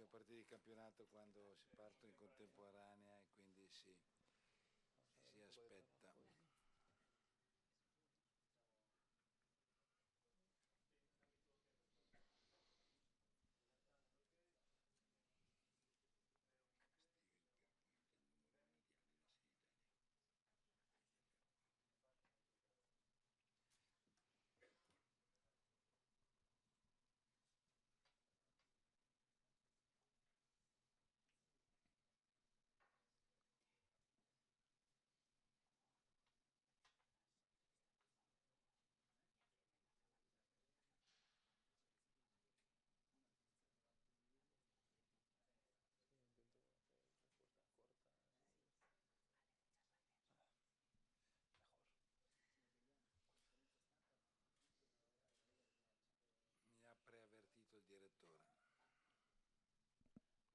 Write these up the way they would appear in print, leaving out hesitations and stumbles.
ultime partite di campionato quando si partono in contemporanea e quindi si aspetta. Mi ha preavvertito il direttore. Suma non perde, concentratissimo.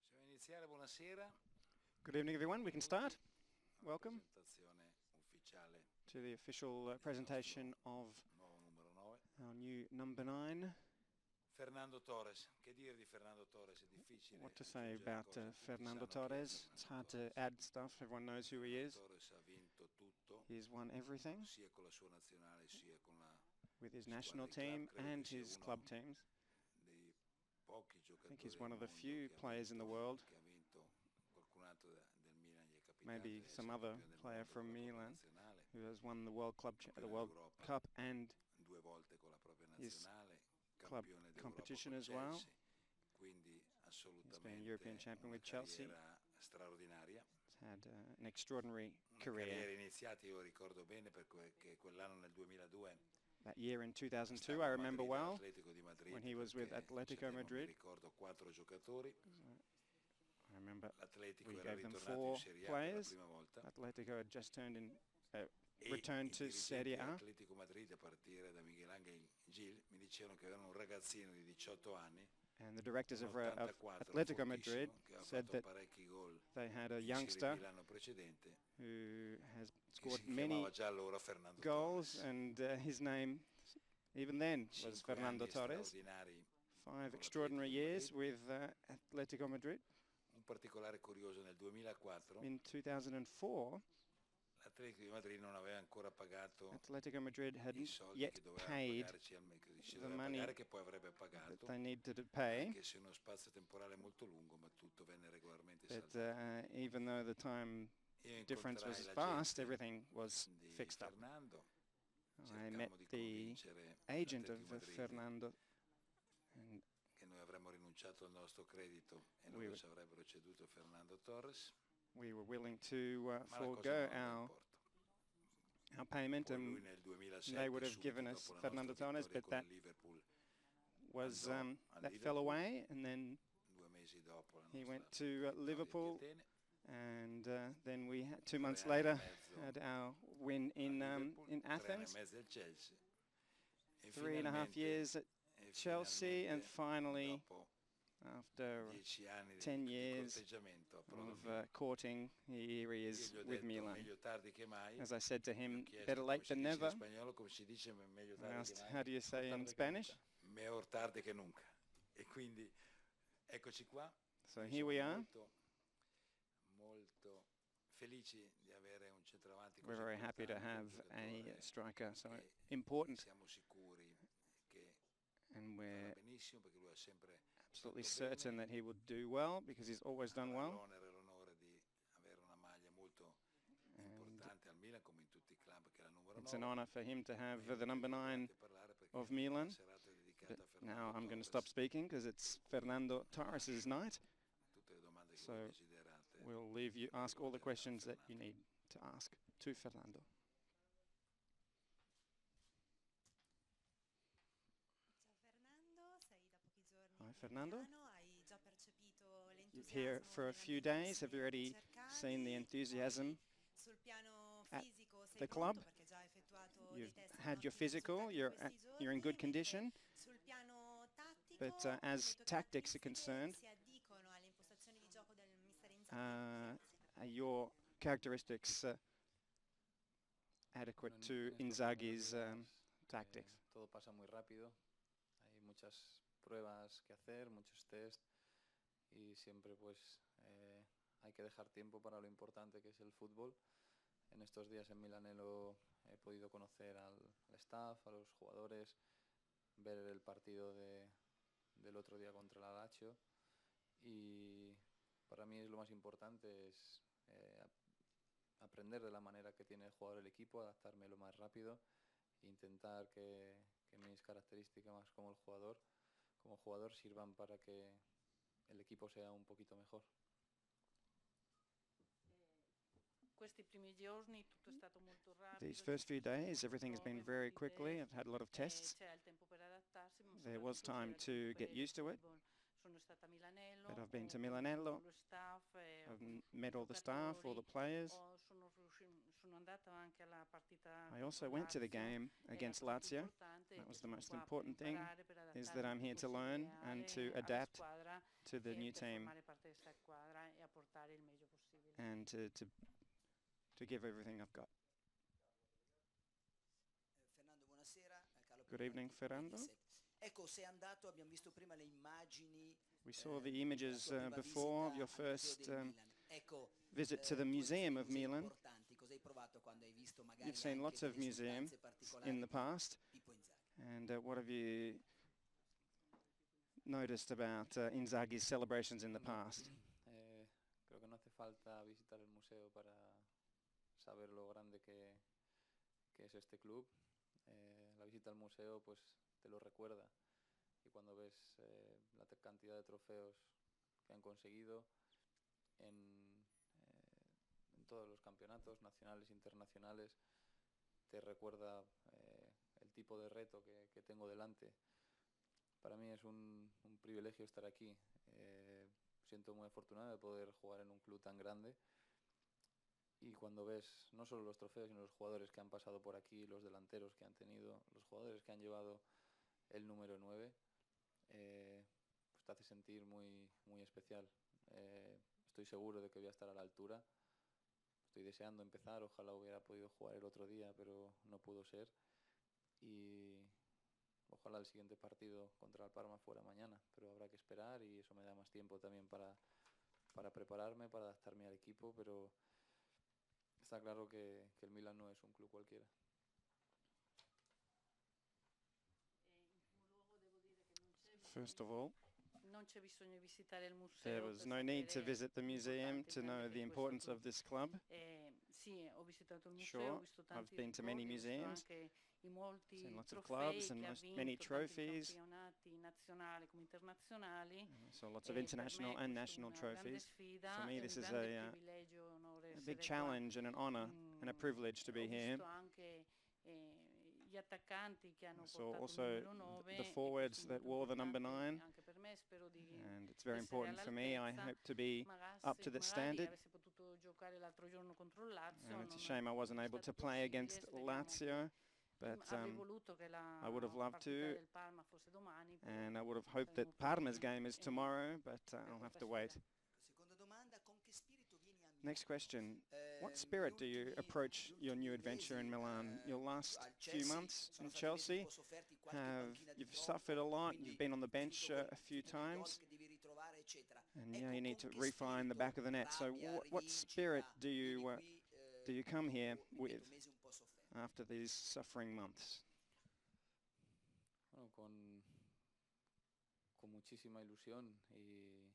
Possiamo iniziare, buonasera. Good evening, everyone. We can start. Welcome Presentazione ufficiale to the official presentation of nuovo numero 9. our new number 9. Fernando Torres. Che dire di Fernando Torres? È difficile. What to say aggiungere about cose, tutti Fernando sanno chi è Torres? It's hard to add stuff. Everyone knows who he is. Torres ha vinto tutto, He's won everything sia con la sua nazionale sia con la with his squadra national di club. team Credo and che sia his uno club teams. dei pochi I think giocatori he's al one of the mondo few che ha players in the vinto, world, che ha vinto qualcun altro del Milan gli è capitato maybe di essere some other campione del player mondo from con la propria Milan, nazionale, who has won the World Club, the campione World d'Europa Cup and 2 volte con la propria his nazionale, club campione d'Europa competition con as well. Chelsea, quindi He's been a European assolutamente champion una with Chelsea. carriera straordinaria. He's had an extraordinary Una career. carriera iniziata, io ricordo bene perché quell'anno nel 2002 That year in 2002, stavo I a remember Madrid, well, all'Atletico di Madrid, when he was with perché Atletico c'avevamo, mi Madrid. ricordo, 4 giocatori. I remember L'Atletico we era gave them ritornato in 4 Serie A per la players. prima volta Atletico had just e returned i to dirigenti Serie A. dell'Atletico Madrid, a partire da Miguel Angel Gil, mi dicevano che avevano un ragazzino di 18 anni, And the directors un of 84, Atletico Madrid fortissimo, che aveva said fatto that parecchi gol they had a in Serie youngster B l'anno precedente, who has che scored si many chiamava già allora Fernando goals, Torres. and his name, even then, was 5 Fernando anni Torres. straordinari 5 con extraordinary l'Atletico di years Madrid. with Atletico Madrid. Un particolare curioso: nel 2004 In 2004, l'Atletico di Madrid non aveva ancora pagato Atletico Madrid i hadn't soldi yet che doveva paid pagarci, che si the doveva money pagare, che poi avrebbe that pagato, they needed to pay. anche se uno spazio temporale molto lungo, ma tutto venne regolarmente But saldato. even though the time Io difference incontrai was fast, l'agente everything was di fixed up. Fernando, I met cercammo di the convincere agent of l'Atletico Madrid Fernando, and che noi avremmo rinunciato al nostro credito e We loro would- ci avrebbero ceduto Fernando Torres, we were willing to ma la cosa forego non andò in our porto. payment, Poi and lui nel they 2007, would have subito given us dopo la Fernando nostra Torres, vittoria but con that il Liverpool, was andò al that fell Liverpool. away, and then 2 mesi dopo la he nostra went to vittoria di Liverpool, Atene. and then we had 2 months 3 anni e later mezzo had our win a in Liverpool, 3 anni e Athens. mezzo al Chelsea, e 3.5 years at Chelsea, and finally, dopo after 10 anni 10 di years corteggiamento approda a of Milan. courting, here he Io is gli ho with detto Milan. meglio tardi che mai. As I said to Gli ho him, chiesto better come late si than dice in never. spagnolo, come si dice meglio I tardi che asked, mai. how do you say in Spanish? Mejor tardi che nunca. E quindi eccoci qua. So Noi here we siamo are. molto felici di avere un centravanti We're così very happy to importante, un have a giocatore striker so che important, siamo sicuri che and farà we're benissimo, perché lui ha sempre absolutely fatto bene. certain that he would do well, because he's always done Avrà well. l'onere e l'onore di avere una maglia molto importante al Milan, come in tutti i club, che è la numero It's an 9. honor for him to have Ma io the non number più 9 importante parlare perché of la Milan. serata è dedicata But a now Fernando I'm going to Torres. stop speaking because it's Fernando Torres' night. Tutte le domande che So voi desiderate, we'll leave you, ask all the rivolgerle a questions that you Fernando. need to ask to Fernando. Ciao Hi, Fernando, sei da pochi giorni Fernando. a Milano, hai già percepito You're here l'entusiasmo for a degli few ambienti days. Have you che already cercavi? seen the enthusiasm Sul piano at fisico sei the club? pronto perché hai già effettuato You've dei test had your ottimi physical, risultati in questi you're in giorni, good condition, mentre sul piano tattico but le as tue tactics are caratteristiche concerned, si addicono alle impostazioni di gioco del mister Inzaghi? your characteristics adequate Bueno, to en estos primeros Inzaghi's días, tactics? todo pasa muy rápido, hay muchas pruebas que hacer, muchos test y siempre pues hay que dejar tiempo para lo importante que es el fútbol. En estos días en Milanello he podido conocer al staff, a los jugadores, ver el partido del otro día contra el Lazio y para mí es lo más importante es aprender de la manera que tiene de jugar el equipo, adaptarme lo más rápido e intentar que mis características como jugador sirvan para que el equipo sea un poquito mejor. These first few days, everything has been very quickly. I've had a lot of tests. There was time to get used to it. But I've been to Milanello, I've met all the staff, all the players. I also went to the game against Lazio. That was the most important thing, is that I'm here to learn and to adapt to the new team and to give everything I've got. Fernando, buonasera. Carlo Good Pellini, evening, Fernando. PM CET. Ecco, sei andato, abbiamo visto prima le immagini. We saw the della images tua prima before of visita your al Museo first del Milan. Ecco, visit to the tu hai Museum visto of musei Milan. importanti. Cosa hai provato quando hai visto magari You've seen anche lots of delle museums esultanze particolari in the past, di Pippo Inzaghi? and what have you noticed about Inzaghi's celebrations in the past? Creo que no hace falta visitar el museo para saber lo grande que es este club. La visita al museo pues te lo recuerda y cuando ves la cantidad de trofeos que han conseguido en todos los campeonatos nacionales e internacionales, te recuerda el tipo de reto que tengo delante. Para mí es un privilegio estar aquí. Siento muy afortunado de poder jugar en un club tan grande y cuando ves no solo los trofeos sino los jugadores que han pasado por aquí, los delanteros que han tenido, los jugadores que han llevado el número 9, pues te hace sentir muy, muy especial. Estoy seguro de que voy a estar a la altura. Estoy deseando empezar, ojalá hubiera podido jugar el otro día, pero no pudo ser. Y ojalá el siguiente partido contra el Parma fuera mañana, pero habrá que esperar y eso me da más tiempo también para prepararme, para adaptarme al equipo, pero está claro que el Milan no es un club cualquiera. First of all, there was no need to visit the museum to know the importance of this club. Sure, I've been to many museums, seen lots of clubs and many trophies. I saw lots of international and national trophies. For me, this is a big challenge and an honor and a privilege to be here. I saw also the forwards that wore the number 9, and it's very important for me. I hope to be up to the standard. And it's a shame I wasn't able to play against Lazio, but I would have loved to, and I would have hoped that Parma's game is tomorrow, but I'll have to wait. Seconda domanda, con che spirito vieni a Milano? Next question. What spirit do you approach your new adventure in Milan? Your last few months in Chelsea, you've suffered a lot, you've been on the bench a few times, and yeah, you need to refine the back of the net. So what spirit do you come here with after these suffering months? Bueno, con muchísima ilusión y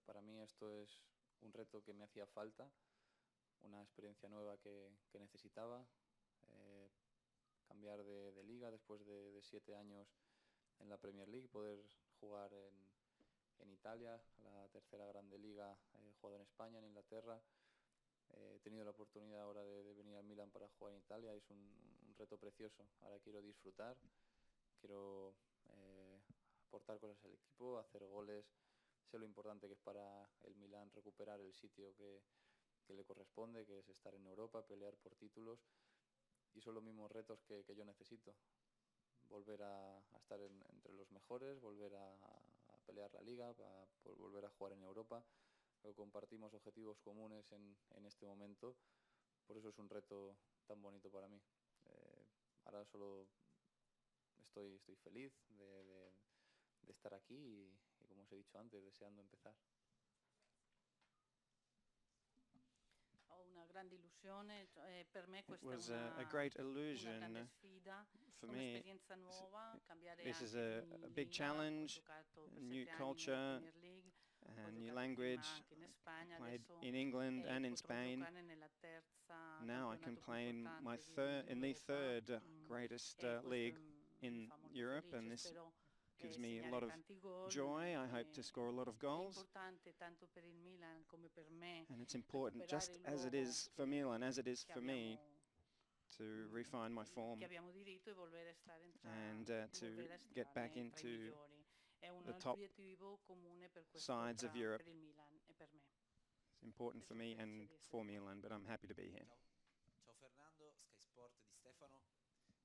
para mí esto es un reto que me hacía falta, una experiencia nueva que necesitaba, cambiar de liga después de 7 años en la Premier League, poder jugar en Italia, la tercera grande liga, he jugado en España, en Inglaterra, he tenido la oportunidad ahora de venir al Milan para jugar en Italia, es un reto precioso. Ahora quiero disfrutar, quiero aportar cosas al equipo, hacer goles. Sé lo importante que es para el Milan recuperar el sitio que le corresponde, que es estar en Europa, pelear por títulos son los mismos retos que yo necesito. Volver a estar entre los mejores, volver a pelear la liga, volver a jugar en Europa. Creo que compartimos objetivos comunes en este momento, por eso es un reto tan bonito para mí. Ahora solo estoy feliz de estar aquí y como os he dicho antes, deseando empezar. Ho una grande illusione, per me It questa was è a great una illusion grande sfida, for me. un'esperienza nuova, cambiare This is anche a di big liga. Ho challenge, giocato per a new 7 anni nella culture, Premier League, ho a new giocato language. prima anche in Spagna, Played adesso in England and in potrò Spain. giocare nella terza Now I can campionato più play in importante in the d'Europa, third greatest e questo league mi in fa molto Europe, felice. and this Spero gives me a segnare lot of tanti gol. joy. I hope to score a lot of È goals, importante tanto per il Milan come per me and it's important, recuperare just il as it luogo is for Milan, as it is che for me, abbiamo to refine my form che abbiamo diritto e volere stare and to volere get back stare tra i into migliori. È un the top obiettivo comune per sides of Europe. per il Milan e per me. It's important for me and for Milan, but I'm happy to be here. Ciao Fernando, Sky Sport di Stefano.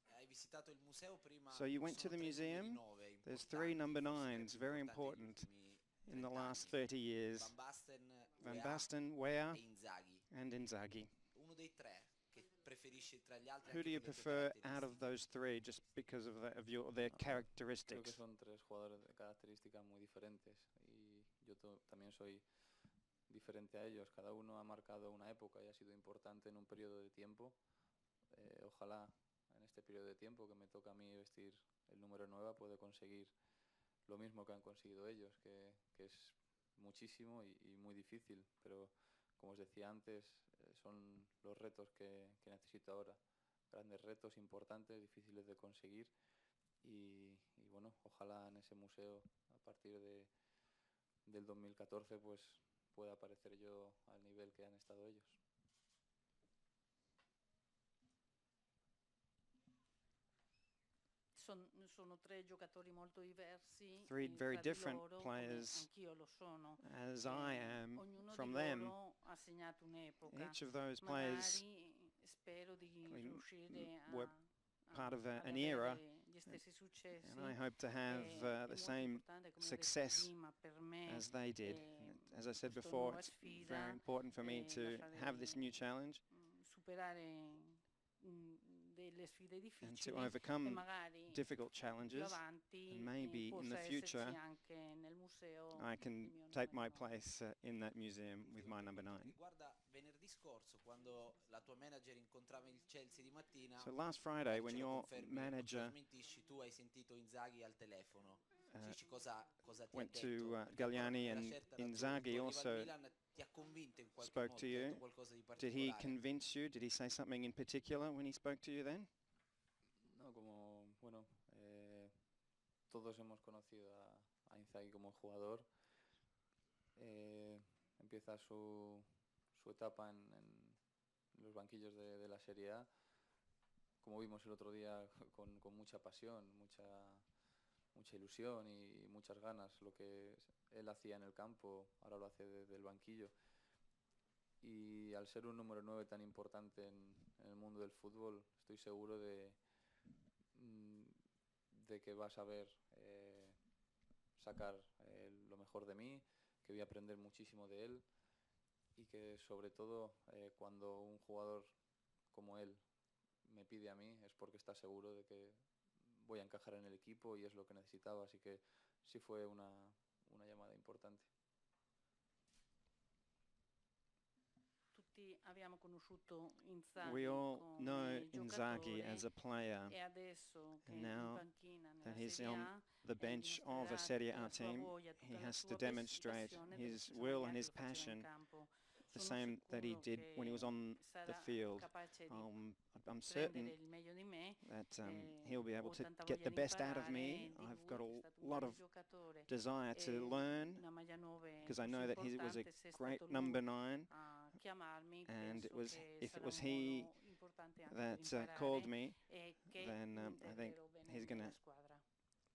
Hai visitato il museo prima. So you went Ci to sono the tre numeri museum. 9 There's 3 importanti, number forse tra i 9s, più very importanti important degli ultimi in the 30 last anni. 30 years. Van Basten, Van Weah Basten, Weah, e Inzaghi. and Inzaghi. Uno dei tre che preferisci tra gli altri? Who do anche you per le tue prefer out of caratteristiche? those 3, just because of their Creo que characteristics? son tres jugadores de características muy diferentes y yo también soy diferente a ellos. Cada uno ha marcado una época y ha sido importante en un periodo de tiempo. Ojalá en este periodo de tiempo que me toca a mí vestir el número 9 pueda conseguir lo mismo que han conseguido ellos, que es muchísimo y muy difícil, pero como os decía antes, son los retos que necesito ahora. Grandes retos importantes, difíciles de conseguir y bueno, ojalá en ese museo a partir del 2014 pues pueda aparecer yo al nivel que han estado ellos. Sono 3 giocatori molto diversi, 3 very tra di different loro, come players anch'io lo sono. as I am Ognuno from di them. loro ha segnato un'epoca. Each of those players Magari spero di riuscire were part of ad an avere era, gli stessi successi. and I hope to have È the molto same importante, come ho detto success prima, per me, as they did. As I said questa before, nuova it's sfida, very important for me to have this new challenge superare delle sfide and difficili to e overcome magari difficult più challenges, avanti and maybe in possa the esserci future anche nel museo I il can mio take numero my 9. place in that museum with my number 9. Riguarda venerdì scorso, quando la tua manager incontrava il Chelsea di mattina. So last Friday, when ce lo your confermi o manager smentisci, tu hai sentito Inzaghi al telefono. Ci dici cosa ti ha went detto? to Perché Galliani era and certa la Inzaghi tua also arrivo al Milan, ti ha convinto in qualche spoke modo, to ti ha you. detto qualcosa di Did he particolare? convince you? Did he say something in particular when he spoke to you then? No, bueno, todos hemos conocido a Inzaghi como jugador. Empieza su etapa en los banquillos de la Serie A, como vimos el otro día, con mucha pasión, mucha ilusión y muchas ganas. Lo que él hacía en el campo, ahora lo hace desde el banquillo. Y al ser un número 9 tan importante en el mundo del fútbol, estoy seguro de que va a saber sacar lo mejor de mí, que voy a aprender muchísimo de él y que sobre todo cuando un jugador como él me pide a mí es porque está seguro de que voy a encajar en el equipo y es lo que necesitaba, así que sí fue una llamada importante. Tutti abbiamo conosciuto Inzaghi We all know come Inzaghi giocatore as a player, e adesso che and in now panchina that nella he's Serie on A the bench of a Serie A team, he has to demonstrate his will and his passion, the same that he did when he was on the field. I'm certain il meglio di me. that he'll be able to get the best out of me. I've got a lot of desire to learn, because I know that he was a great number 9, and if it was he that called me, then I think he's going to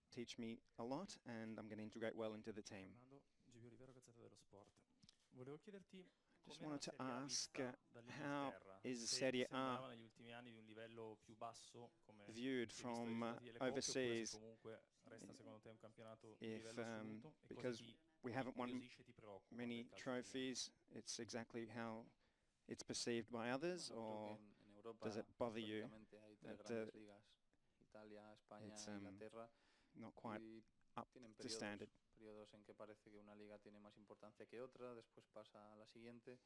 teach me a lot, and I'm going to integrate well into the team. Fernando, Giulio Rivero, Gazzetta dello Sport. Volevo chiederti Just wanted to ask, how is Serie A viewed from overseas? Because we haven't won many trophies, it's exactly how it's perceived by others, or does it bother you that it's not quite up to standard? Periodos en que parece que una liga tiene más importancia que otra, después pasa a la siguiente,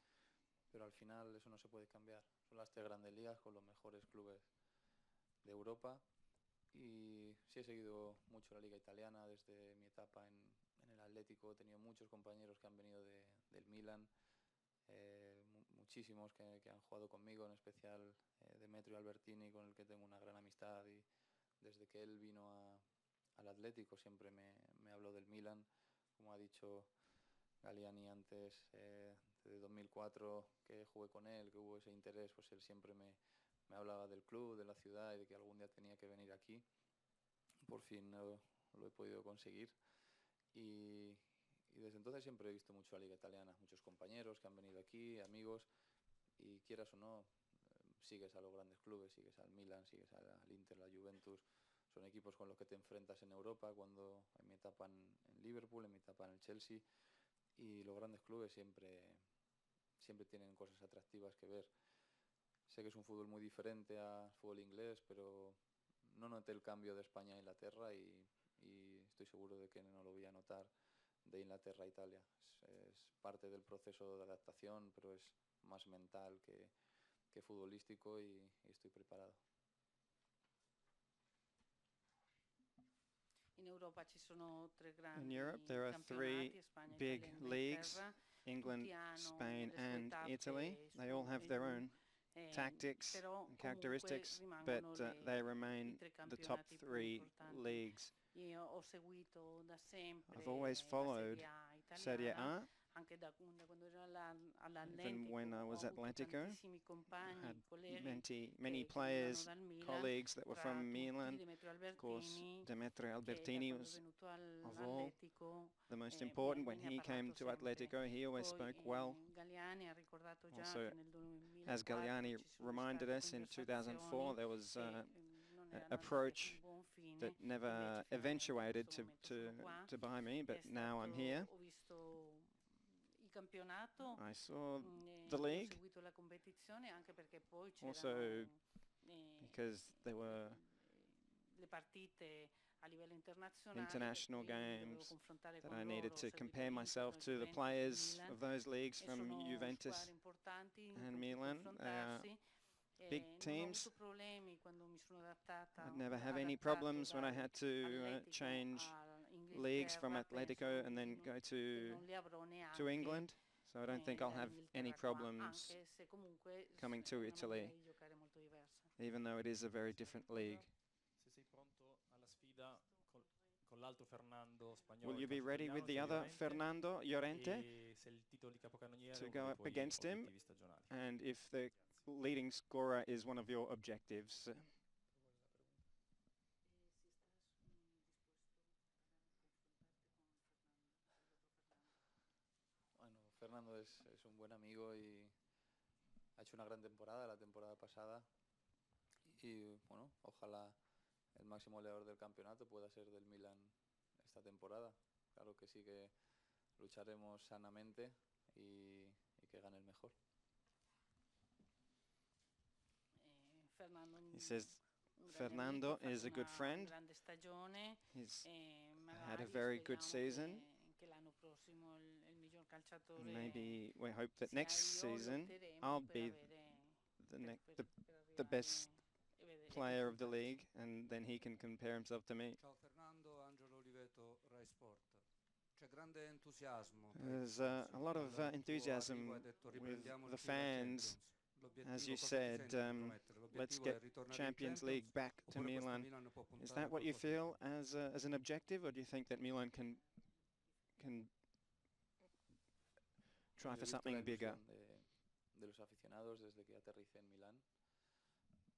pero al final eso no se puede cambiar. Son las 3 grandes ligas con los mejores clubes de Europa, y sí he seguido mucho la liga italiana desde mi etapa en el Atlético. He tenido muchos compañeros que han venido del Milan, muchísimos que han jugado conmigo, en especial Demetrio Albertini, con el que tengo una gran amistad, y desde que él vino al Atlético siempre me habló del Milan. Como ha dicho Galliani antes, de 2004 que jugué con él, que hubo ese interés, pues él siempre me hablaba del club, de la ciudad, y de que algún día tenía que venir aquí. Por fin lo he podido conseguir, y desde entonces siempre he visto mucho la liga italiana, muchos compañeros que han venido aquí, amigos, y quieras o no, sigues a los grandes clubes, sigues al Milan, sigues al Inter, la Juventus. Son equipos con los que te enfrentas en Europa, cuando en mi etapa en Liverpool, en mi etapa en el Chelsea, y los grandes clubes siempre tienen cosas atractivas que ver. Sé que es un fútbol muy diferente al fútbol inglés, pero no noté el cambio de España a Inglaterra, y estoy seguro de que no lo voy a notar de Inglaterra a Italia. Es parte del proceso de adaptación, pero es más mental que futbolístico, y estoy preparado. In Europa ci sono 3 grandi In Europe, there are 3 campionati, Spagna, big Italia e leagues, Inghilterra. England, Tutti hanno Spain, le sue and tappe, Italy. They all have their own tactics però and comunque characteristics, but rimangono they i remain 3 the top campionati più 3 importanti. leagues. Io ho seguito da sempre I've always la followed Serie A Serie italiana, A, anche da quando ero even all'Atletico. when I Ho was at avuto Atletico. tantissimi I compagni, had colleghi many che venivano players, dal Milan, colleagues that were tra from tutti Milan. Demetrio Of course, Albertini, Demetrio che da Albertini quando è was venuto of all all'Atletico the most me important. When ne ha he came parlato to sempre. Atletico, he always Poi spoke well. Galliani ha ricordato già Also, che nel as 2004 Galliani ci sono reminded state us, in 2004 conversazioni there was che an non erano andate a approach buon fine, that never invece finalmente in eventuated questo momento sono qua. to buy me, È but now I'm here. ho visto il campionato, I saw the ho league seguito la competizione, anche perché poi also c'erano because there were le partite a livello internazionale, international per cui mi dovevo games confrontare that con I loro. needed Ho to seguito compare l'Inter, myself la to the Juventus, il players Milan, of those leagues e from sono Juventus squadre importanti and con cui Milan. They are confrontarsi. big Non ho teams. avuto problemi quando mi sono adattata. I'd never have adattato any problems when I had to dall'Atletico change leagues from all'Inghilterra. Atletico Penso and then che go non li avrò to neanche England. So I don't think I'll have any dall'Inghilterra qua, problems anche se comunque coming è to una Italy, maniera di giocare molto diversa. even though it is a very different league. Se sei pronto alla sfida con l'altro Fernando spagnolo. Will you be ready with the other Fernando Llorente E se il titolo di capocannoniere to è go uno dei up tuoi against him? obiettivi stagionali? And if the leading scorer is one of your objectives? Bueno, Fernando es un buen amigo, y ha hecho una gran temporada la temporada pasada, y bueno, ojalá el máximo goleador del campeonato pueda ser del Milan esta temporada. Claro que sí, que lucharemos sanamente y que gane el mejor. He says Fernando is a good friend. He's had a very good season. Maybe we hope that next season I'll be the best player of the league, and then he can compare himself to me. Ciao Fernando, Angelo Oliveto, Rai Sport. C'è grande entusiasmo. There's a lot of enthusiasm with the fans. As you said, let's get Champions League back to Milan. Is that what you feel as an objective, or do you think that Milan can try for something bigger? De los aficionados desde que aterricé en Milán,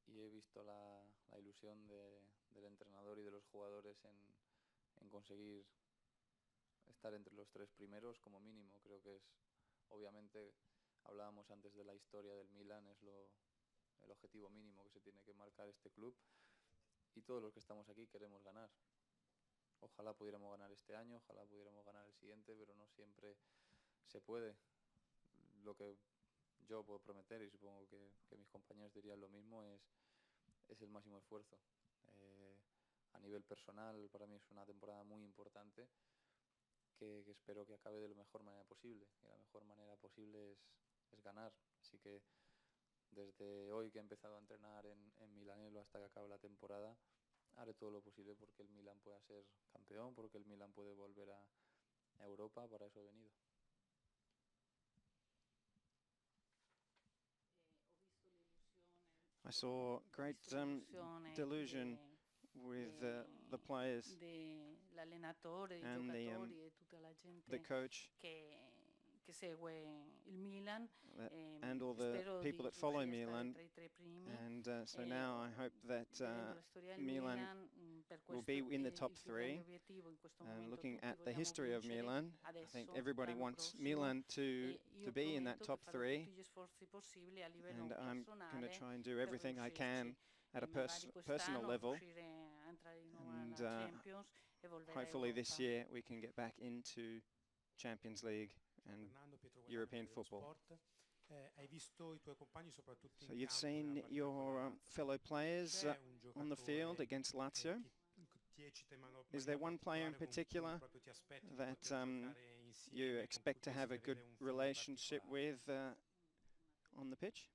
y he visto la ilusión del entrenador y de los jugadores en conseguir estar entre los 3 primeros como mínimo. Creo que es, obviamente, hablábamos antes de la historia del Milan, es el objetivo mínimo que se tiene que marcar este club, y todos los que estamos aquí queremos ganar. Ojalá pudiéramos ganar este año, ojalá pudiéramos ganar el siguiente, pero no siempre se puede. Lo que yo puedo prometer, y supongo que mis compañeros dirían lo mismo, es el máximo esfuerzo. A nivel personal, para mí es una temporada muy importante que espero que acabe de la mejor manera posible. Y la mejor manera posible es ganar. Así que desde hoy que he empezado a entrenar en Milanello hasta que acabe la temporada, haré todo lo posible porque el Milan pueda ser campeón, porque el Milan puede volver a Europa. Para eso he venido. I saw great delusion with the players l'allenatore, i and giocatori e tutta la the gente coach che segue il Milan, and all the spero people di that follow riuscire a stare Milan. tra i tre primi. And so now I hope that Vedendo la storia del Milan per will questo be in the il top più grande three. obiettivo in questo And momento looking tutti at the vogliamo history of vincere Milan, I adesso, think everybody l'anno wants prossimo, Milan e io to be in that prometto top che farò three. tutti gli sforzi possibili a livello And I'm going to personale try and do per everything I can riuscirci. at a Magari personal quest'anno level. riuscire a entrare di nuovo And alla Champions e volvere a hopefully this Europa. year we can get back into Champions League and Fernando, Pietro Guadagni European dello football. Sport. Hai visto i tuoi compagni soprattutto So in you've campo seen nella partita your con la Lazio. fellow players C'è un on the field giocatore against Lazio. che ti eccita in Is there one player in particular proprio ti aspetti di that poter giocare insieme, you con expect cui to have a potresti good avere un feeling relationship particolare? with on the pitch?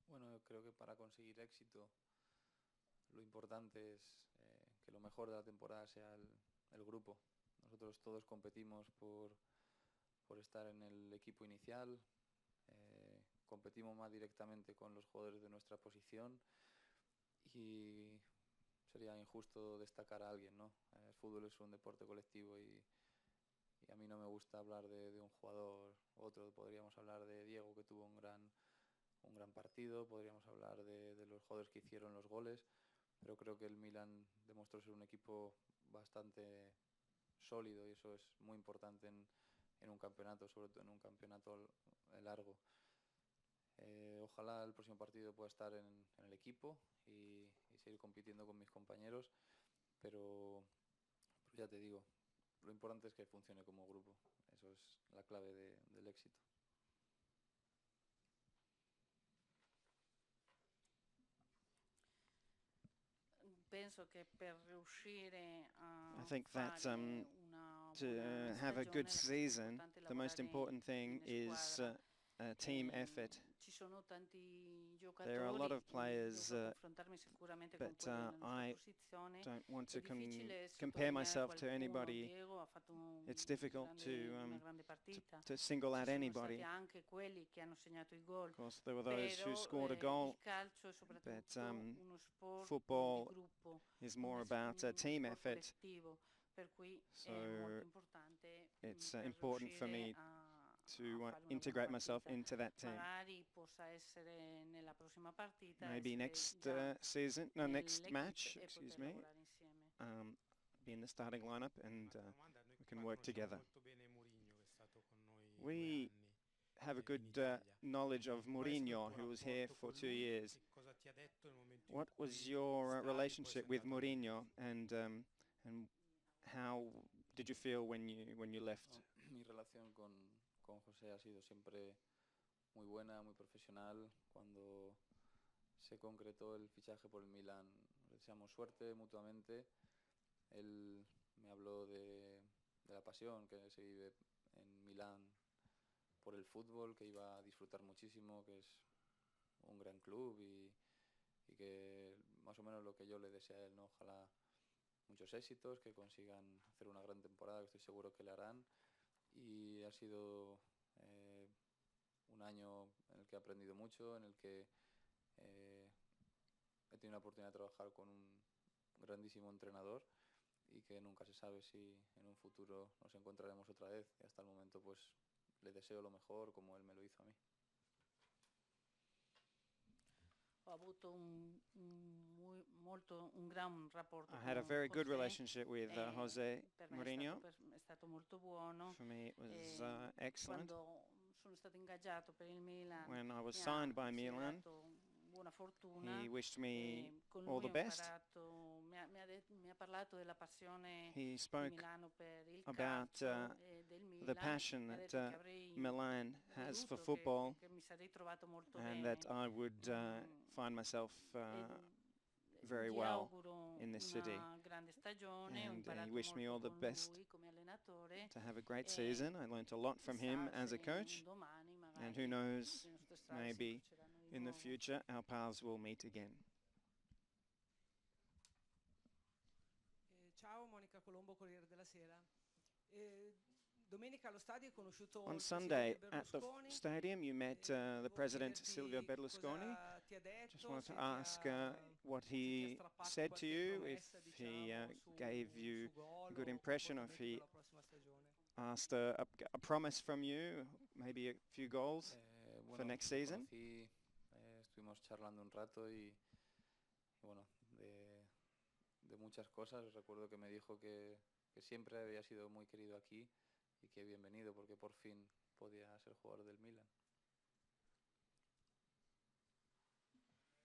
Bueno, yo creo que para conseguir éxito lo importante es que lo mejor de la temporada sea el grupo. Nosotros todos competimos por estar en el equipo inicial, competimos más directamente con los jugadores de nuestra posición y sería injusto destacar a alguien, ¿no? El fútbol es un deporte colectivo y a mí no me gusta hablar de un jugador u otro. Podríamos hablar de Diego, que tuvo un gran partido, podríamos hablar de los jugadores que hicieron los goles, pero creo que el Milan demostró ser un equipo bastante sólido y eso es muy importante en un campeonato, sobre todo en un campeonato largo. Ojalá el próximo partido pueda estar en el equipo y seguir compitiendo con mis compañeros, pero ya te digo, lo importante es que funcione como grupo, eso es la clave del éxito. Penso che per riuscire a I think that fare una to buona have a good stagione, la cosa season, importante è the most lavorare important thing in is squadra. team effort. Ci sono tanti There are a lot giocatori, of players, dovrò confrontarmi sicuramente con but quelli nella nostra I posizione. don't want È to difficile compare sottolineare myself to qualcuno. anybody. Diego ha fatto It's difficult una grande partita. to single out Ci sono anybody. stati anche quelli che hanno segnato il gol. Of course, there were those who Però scored a goal, il calcio è soprattutto but uno sport football di gruppo, is more uno about team sport effort. collettivo, per cui So è molto importante it's per important for me riuscire a to fare una integrate buona myself partita. into that team. Magari possa essere nella prossima partita Maybe essere next già season, next nell'equipe match, e excuse poter me, lavorare insieme. be in the starting lineup and Domanda, noi we can qua work conosciamo together. molto bene Mourinho, che è stato con noi 2 We anni have a in good Italia. knowledge of Qual è stato il Mourinho, tuo who was here rapporto for con 2 lui? years. Che cosa ti ha detto nel momento in What cui was your stavi, poi relationship sei with andato via? Mourinho, and how did you feel when you left? Mi relación con José ha sido siempre muy buena, muy profesional. Cuando se concretó el fichaje por el Milan, nos deseamos suerte mutuamente. Él me habló de la pasión que se vive en Milán por el fútbol, que iba a disfrutar muchísimo, que es un gran club y que más o menos lo que yo le deseo a él, ¿no? Ojalá muchos éxitos, que consigan hacer una gran temporada, que estoy seguro que le harán. Y ha sido un año en el que he aprendido mucho, en el que he tenido la oportunidad de trabajar con un grandísimo entrenador y que nunca se sabe si en un futuro nos encontraremos otra vez. Y hasta el momento pues le deseo lo mejor como él me lo hizo a mí. avuto un gran rapporto I had a con very good José. relationship with Jose Per me Mourinho. è stato molto buono. For me, it was excellent. Quando sono stato ingaggiato per il Milan, When I was mi ha signed by Milan, desiderato buona fortuna. he wished me Con all lui the ho best. imparato, mi ha parlato della passione He di spoke Milano per il about calcio e del Milan. the passion Mi ha that detto che avrei Milan has for veduto football, che mi sarei trovato molto and bene. that I would find myself very Gli well auguro in this city. una grande stagione, ho And he imparato wished me all molto the con best lui come allenatore. to have a great E season. I learnt a lot from him chissà as a se coach, un domani and who magari knows, le nostre strade si maybe incroceranno di in the nuovo. future our paths will meet again. Ciao, Monica Colombo, Corriere della Sera. Domenica allo stadio hai conosciuto On il Sunday presidente at the Berlusconi. stadium, you met the Volevo president chiederti Silvio Berlusconi. cosa ti ha detto, Just wanted se to ti ha- ask what se ti ha he strappato said to qualche you, if promessa, he diciamo, gave su you gol a good o impression, or if comportamenti he per la prossima stagione. asked a promise from you, maybe a few goals for Bueno, next lo season. conocí, estuvimos charlando un rato y bueno, de muchas cosas. Recuerdo que me dijo que siempre había sido muy querido aquí y que bienvenido porque por fin podía ser jugador del Milan.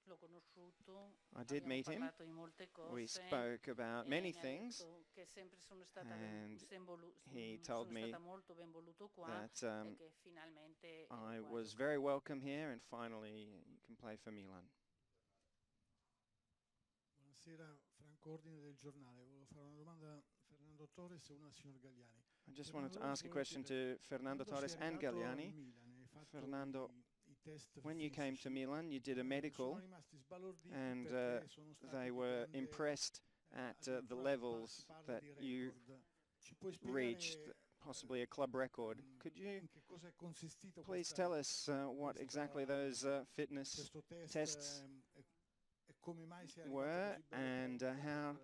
L'ho conosciuto, I did abbiamo meet him. parlato di molte cose. We spoke about e many mi ha things, detto che sempre sono stata and he told sono me stata molto ben voluto qua that e che finalmente I qua was gioco. very welcome here, and finally you can play for Milan. Buonasera, Franco Ordine del Giornale. Volevo fare una domanda a Fernando Torres e una al signor Galliani. I just wanted to ask a question to Fernando Torres and Galliani. Fernando, when you came to Milan, you did a medical, and they were impressed at the levels that you reached, possibly a club record. Could you please tell us what exactly those fitness tests were, and how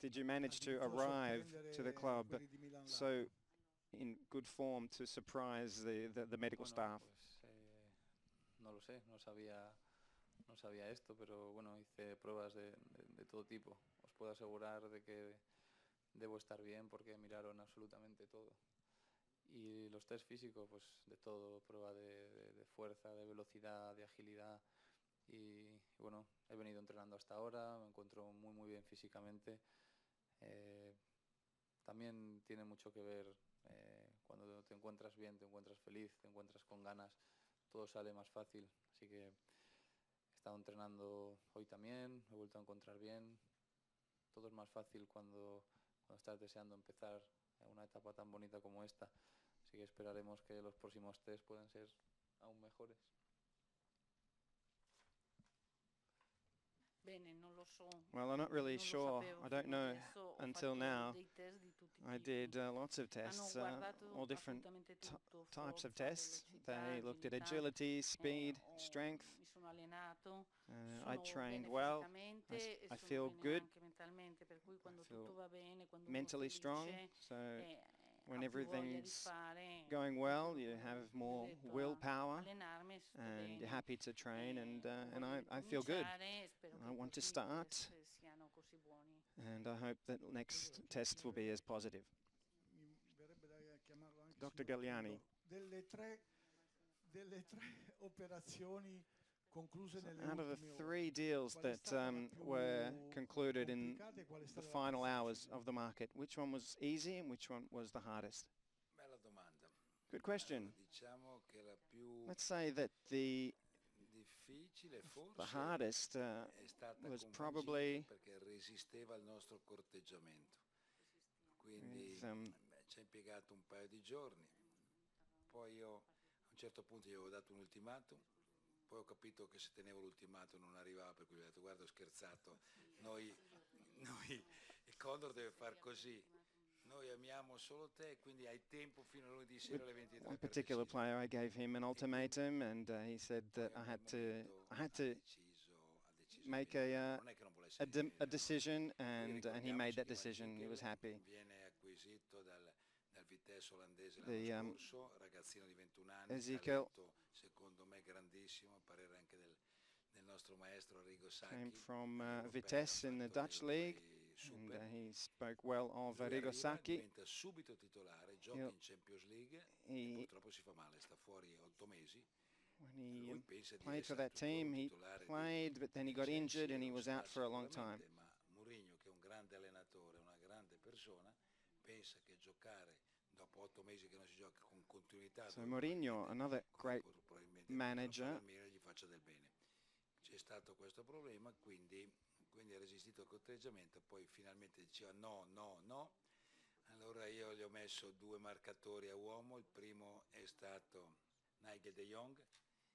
did you manage to arrive to the club so in good form to surprise the medical staff? Pues, no lo sé, no sabía esto, pero bueno, hice pruebas de todo tipo. Os puedo asegurar de que debo estar bien porque miraron absolutamente todo. Y los test físicos, pues de todo, prueba de fuerza, de velocidad, de agilidad. Y bueno, he venido entrenando hasta ahora, me encuentro muy bien físicamente. También tiene mucho que ver cuando te encuentras bien, te encuentras feliz, te encuentras con ganas, todo sale más fácil. Así que he estado entrenando hoy también, me he vuelto a encontrar bien. Todo es más fácil cuando estás deseando empezar una etapa tan bonita como esta. Así que esperaremos que los próximos test puedan ser aún mejores. Well, I'm not really sure. I don't know until now. I did lots of tests, all different types of tests. They looked at agility, speed, strength. I trained well. I feel good. I feel mentally strong. So when everything's going well, you have more willpower, and you're happy to train, and I feel good. I want to start, and I hope that next tests will be as positive. Dr. Galliani. Delle tre operazioni concluse nelle Out of the ultime ore, 3 deals qual è that stata la più were concluded in complicata e qual è the stata la final più hours difficile? of the market, which one was easy and which one was the hardest? Bella domanda. Good question. Allora, diciamo che la più Let's say that the difficile forse hardest è stata was convincente probably perché resisteva al nostro corteggiamento. Quindi with, ci ha impiegato un paio di giorni. Poi io a un certo punto gli avevo dato un ultimatum, poi ho capito che se tenevo l'ultimatum non arrivava, per cui gli ho detto guarda, ho scherzato, noi il Condor deve far così, noi amiamo solo te, quindi hai tempo fino a lunedì sera alle 23 one per particular decidere. player, I gave him an ultimatum, and he said that I had to make a decision, and he made that decision. He was happy. Viene acquisito dal Vitesse olandese The, l'anno scorso, ragazzino di 21 anni, Ezekiel talento secondo me grandissimo, a parere anche del nostro nostro maestro Arrigo came Sacchi, from europeo, Vitesse in the fatto Dutch dei League, numeri and super. he spoke well of Lui Arrigo arriva, Sacchi. diventa subito titolare, gioca He'll- in Champions League e He, purtroppo si fa male, sta fuori 8 mesi. when E he lui pensa di played for essere that tuttora team, un he titolare played, but then he di got Chelsea, injured and e he lo was out sarà for a long time. sicuramente, ma Mourinho, che è un grande allenatore, una grande persona, pensa che giocare dopo 8 mesi che non si gioca con continuità, So dove Mourinho, another great probabilmente manager, al Milan gli faccia del bene. C'è stato questo problema, quindi ha resistito al cotteggiamento, poi finalmente diceva no, no, no. Allora io gli ho messo 2 marcatori a uomo, il primo è stato Nigel de Jong,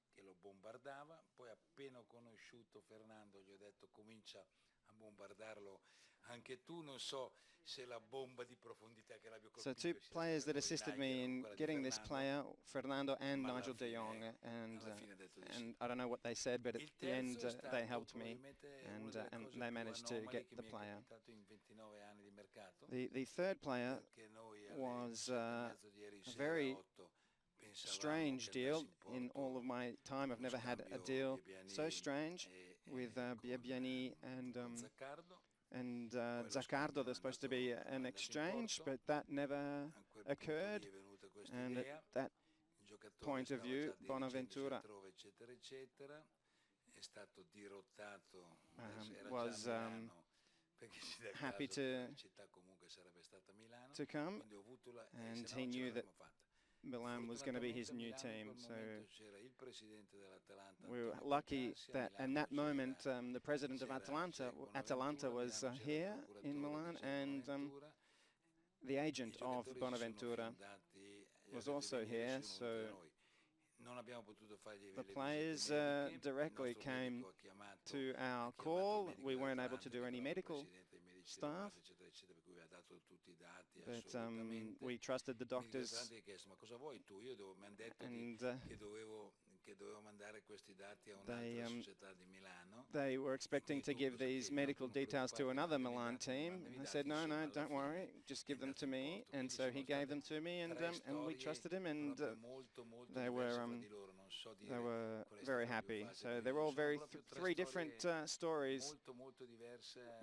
che lo bombardava, poi appena ho conosciuto Fernando gli ho detto comincia a bombardarlo anche tu, non so se la bomba di profondità che l'abbia So colpito 2 players that assisted me in getting this player, Fernando and Ma alla Nigel de fine- Jong, alla fine ha detto di sì. and I don't know what they said, but at Il the end terzo è stato they helped me, probabilmente una and delle and cose they più managed to anomali get che the mi è player. capitato in 29 anni di mercato. The third player Perché noi alle was 7:30 di ieri a sera, very 8, pensavamo strange che deal. andasse in In all of porto my time, I've uno never had a scambio deal Biebiani so strange with con Biebiani and Zaccardo. Zaccardo. There's supposed to be an exchange, but that never A quel punto occurred. lì è venuta questa And at idea, that il giocatore point of stava view, già dirigendosi Bonaventura altrove, eccetera, eccetera, è stato dirottato, era was già a Milano, perché si dà il happy caso che to la città comunque sarebbe stata Milano, come, quindi ho avuto and se he no ce knew that l'avremmo fatta. Milan was going to be his Fortunatamente a new Milano in team. quel So momento c'era il presidente dell'Atalanta, we were Antonio lucky Percassi, a that in Milano that c'era- moment the president of c'era Atalanta Bonaventura, a was Milano c'era il here procuratore in di Milan, Gian and Bonaventura. the agent I of giocatori si sono Bonaventura fiondati, gli was ho detto also di venire, here. sono venuti da So noi. Non abbiamo potuto fargli the le players visite mediche, il directly nostro came medico ha chiamato to our il call. medico We weren't able to dell'Atalanta, do che any era il medical presidente dei medici del staff, base, eccetera, eccetera, per cui aveva dato tutti i dati but assolutamente. we trusted the Il medico doctors, dell'Atalanta gli ha chiesto ma cosa vuoi tu? Mi hanno detto and che dovevo mandare questi dati a they un'altra società di Milano. they were expecting to give these medical details to another Milan team. I said, no, don't worry, just give them to me. And so he gave them to me, and we trusted him, and they were very happy. So they're all three different stories,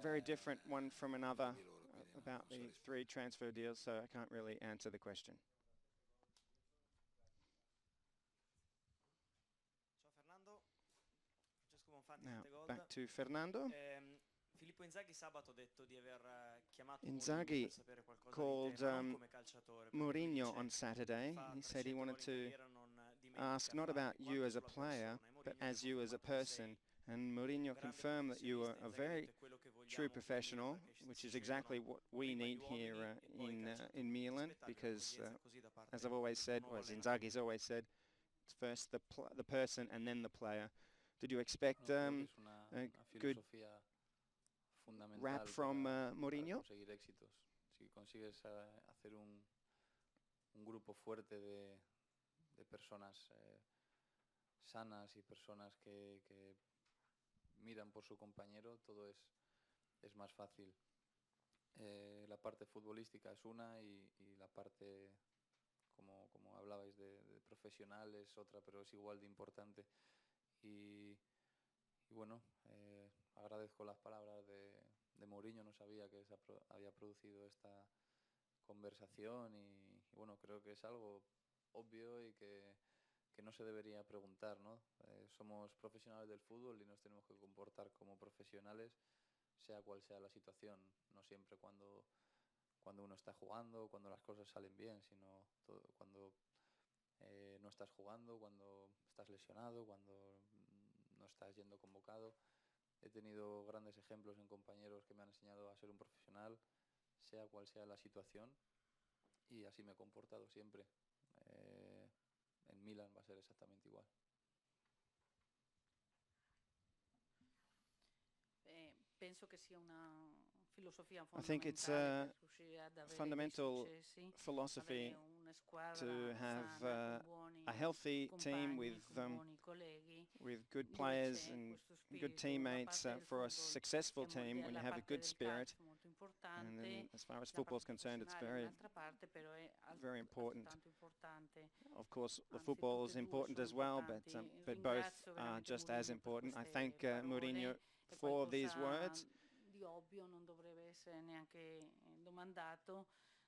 very different one from another about the 3 transfer deals. So I can't really answer the question. Now back to Fernando. Filippo Inzaghi sabato ha detto di aver chiamato Inzaghi per sapere qualcosa called di te, ma non come calciatore, perché Mourinho dice on Saturday. fa He said he 300 wanted gol in to carriera, non ask dimentica not about farli, you quanto as a sulla player, persona. E but Mourinho as you as a conferma che person. sei And Mourinho grande confirmed that you were a professionista. Inzaghi ha very detto è quello che vogliamo true qui a Milan, professional, perché which si is exactly scelgono what we prima need gli uomini here e poi i calciatori. in Milan, Aspettate because un'accoglienza così da parte as I've always said, del nuovo as allenatore. Inzaghi's always said, it's first the person and then the player. Did you expect Creo que es a una good filosofía fundamental rap from para Mourinho? conseguir éxitos? Si consigues hacer un grupo fuerte de personas sanas y personas que miran por su compañero, todo es más fácil. La parte futbolística es una y la parte, como hablabais, de profesional es otra, pero es igual de importante. Y bueno, agradezco las palabras de Mourinho, no sabía que había producido esta conversación y bueno, creo que es algo obvio y que no se debería preguntar, ¿no? Somos profesionales del fútbol y nos tenemos que comportar como profesionales, sea cual sea la situación, no siempre cuando uno está jugando, cuando las cosas salen bien, sino cuando no estás jugando, cuando estás lesionado, cuando no estás yendo convocado. He tenido grandes ejemplos en compañeros que me han enseñado a ser un profesional, sea cual sea la situación, y así me he comportado siempre. En Milan va a ser exactamente igual. Penso che sia una filosofia I think it's fondamentale a per riuscire ad avere dei fundamental successi, philosophy avere una squadra to have sana, con buoni a healthy team compagni, con buoni colleghi, with good dove players c'è and questo good spirito. Una teammates. parte del For a football successful è team, when you della have a parte good del spirit calcio molto importante, And then importante, as far as la football is parte concerned, it's professionale è very, un'altra parte, però è very important. altrettanto importante. Of course, the Anzi, football tutte is e due important sono as well, importanti. but both Ringrazio are veramente just as Mourinho per important. I queste thank Mourinho parole. È for these qualcosa words. di ovvio, non dovrebbe essere neanche domandato.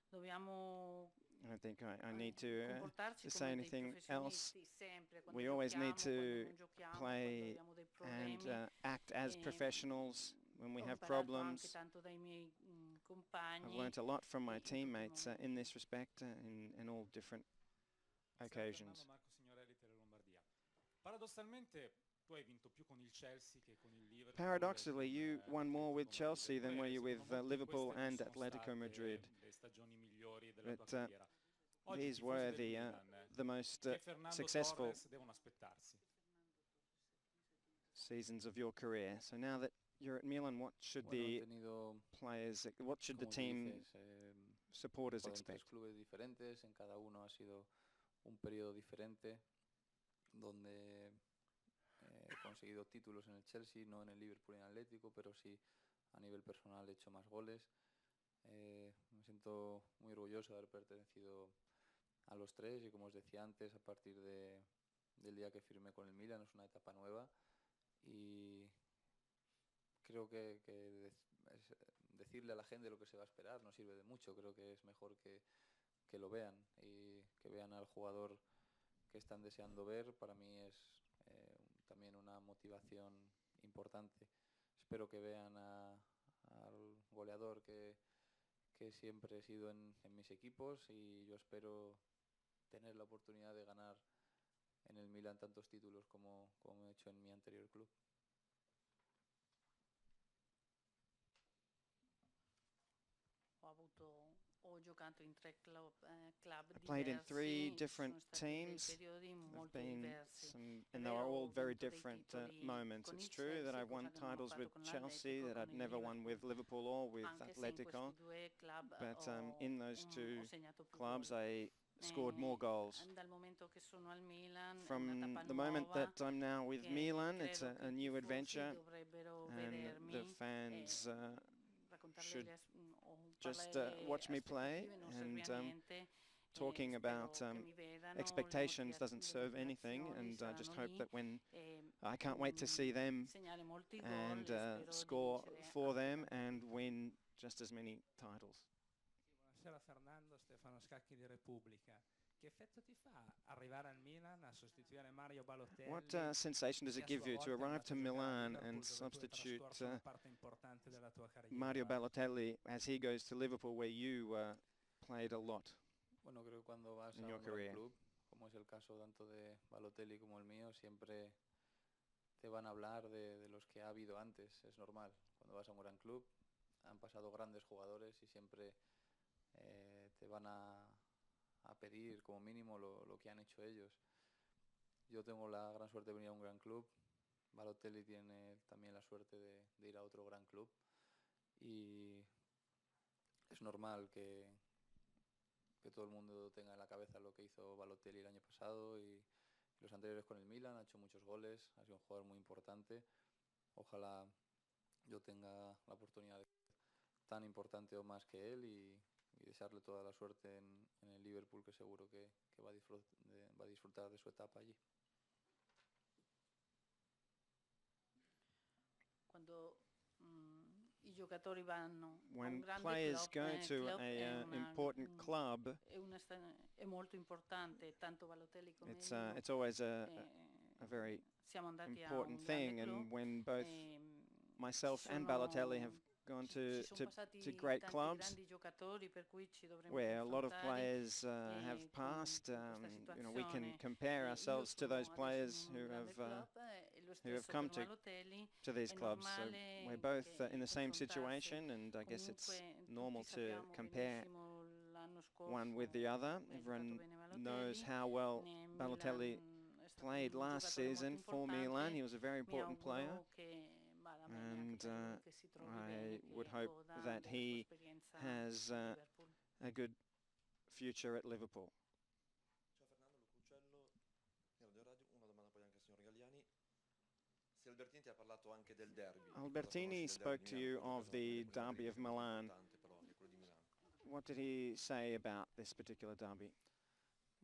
Dobbiamo I don't think I need to comportarci say come dei anything else. professionisti sempre, quando We always need giochiamo, quando to non giochiamo, quando play abbiamo dei and problemi. act as E professionals when we ho have imparato anche problems. tanto dai miei I've compagni learnt a lot from e my in tutti i teammates momenti. in this respect in all different occasions. Fernando, Marco Signorelli, Tele Lombardia. Paradossalmente tu hai vinto più con il Chelsea che con il Liverpool. Paradoxically, you won more with Atletico Chelsea than were you with Madrid. Liverpool Queste and sono Atletico state Madrid. le stagioni migliori della But tua carriera. Oggi i these tifosi were del Milan, the most che Fernando successful Torres devono aspettarsi. seasons of your career. So now that you're at Milan, what should Bueno, he the tenido, players, what should the como tú team dices, supporters jugado en tres expect? clubes diferentes, en cada uno ha sido un periodo diferente, donde he conseguido títulos en el Chelsea, no en el Liverpool y en el Atlético, pero sí a nivel personal he hecho más goles. Me siento muy orgulloso de haber pertenecido a los tres y como os decía antes, a partir del día que firmé con el Milan es una etapa nueva y creo que decirle a la gente lo que se va a esperar no sirve de mucho. Creo que es mejor que lo vean y que vean al jugador que están deseando ver. Para mí es también una motivación importante. Espero que vean al goleador que siempre he sido en mis equipos y yo espero tener la oportunidad de ganar en el Milan tantos títulos como he hecho en mi anterior club. Ho giocato in tre club I played in three diversi, different ci sono stati dei teams. periodi There've molto been diversi. È and they were vero, all ho very vinto dei different titoli moments. con It's il true that Chelsea, I won cosa che non ho titles with fatto con Chelsea l'Atletico, that con I'd il never won with Liverpool or with anche se in Atletico. questi due club But ho, in those ho two segnato più clubs, gol. I scored more goals. Dal momento che sono al Milan è From una tappa the moment nuova that I'm now with che Milan, it's credo che a i new tifosi adventure, dovrebbero and vedermi the fans raccontarle should o just parlare watch me play. aspettative non serve a And niente. talking about Spero che mi vedano, expectations doesn't serve anything, and I just hope that when I can't wait to see them segnare molti gol and spero di score vincere for altri them campionati. and win just as many titles. Buonasera Fernando, Stefano Scacchi di Repubblica. Che effetto ti fa arrivare al Milan a sostituire Mario Balotelli? What sensation does it give you to arrive to Milan and substitute Mario Balotelli as he goes to Liverpool, where you played a lot Bueno, creo que cuando vas in a your un gran career? club, como es el caso tanto de Balotelli como el mío, siempre te van a hablar de los que ha habido antes, es normal. Cuando vas a un gran club han pasado grandes jugadores y siempre te van a pedir como mínimo lo que han hecho ellos. Yo tengo la gran suerte de venir a un gran club, Balotelli tiene también la suerte de ir a otro gran club y es normal que todo el mundo tenga en la cabeza lo que hizo Balotelli el año pasado y los anteriores con el Milan. Ha hecho muchos goles, ha sido un jugador muy importante. Ojalá yo tenga la oportunidad de ser tan importante o más que él y desearle toda la suerte en el Liverpool, que seguro que va a disfrutar de su etapa allí. Quando i giocatori vanno a un When grande players club, go to club è an important club, è molto importante, tanto Balotelli come it's io. it's always a very Siamo andati a important un grande thing, club, and when both myself ci and sono- Balotelli have gone ci sono to passati great tanti clubs grandi giocatori per cui ci dovremmo where a lot of confrontare, players have con passed, questa you know, we can situazione. compare Io ourselves to sono those adesso players in un who grande have club, e lo who have stesso come per Balotelli. to these È clubs. So normale we're both che in the same confrontarsi. situation, and I guess it's Comunque normal tutti to sappiamo compare benissimo l'anno scorso one with the other. come ha Everyone giocato bene knows Balotelli. how well Milan Balotelli è stato played un last giocatore molto season for importante. Milan. He was a very Mi important player, auguro che vada bene anche and per lui, che si trovi bene, I would che hope goda that della sua he esperienza has a Liverpool. a good future at Liverpool. Ciao Fernando, Lucuccello, Radio, una domanda poi anche al signor Galliani. Se Albertini ti ha parlato anche del derby. Albertini spoke to you of the Derby of Milan, What did he say about this particular derby?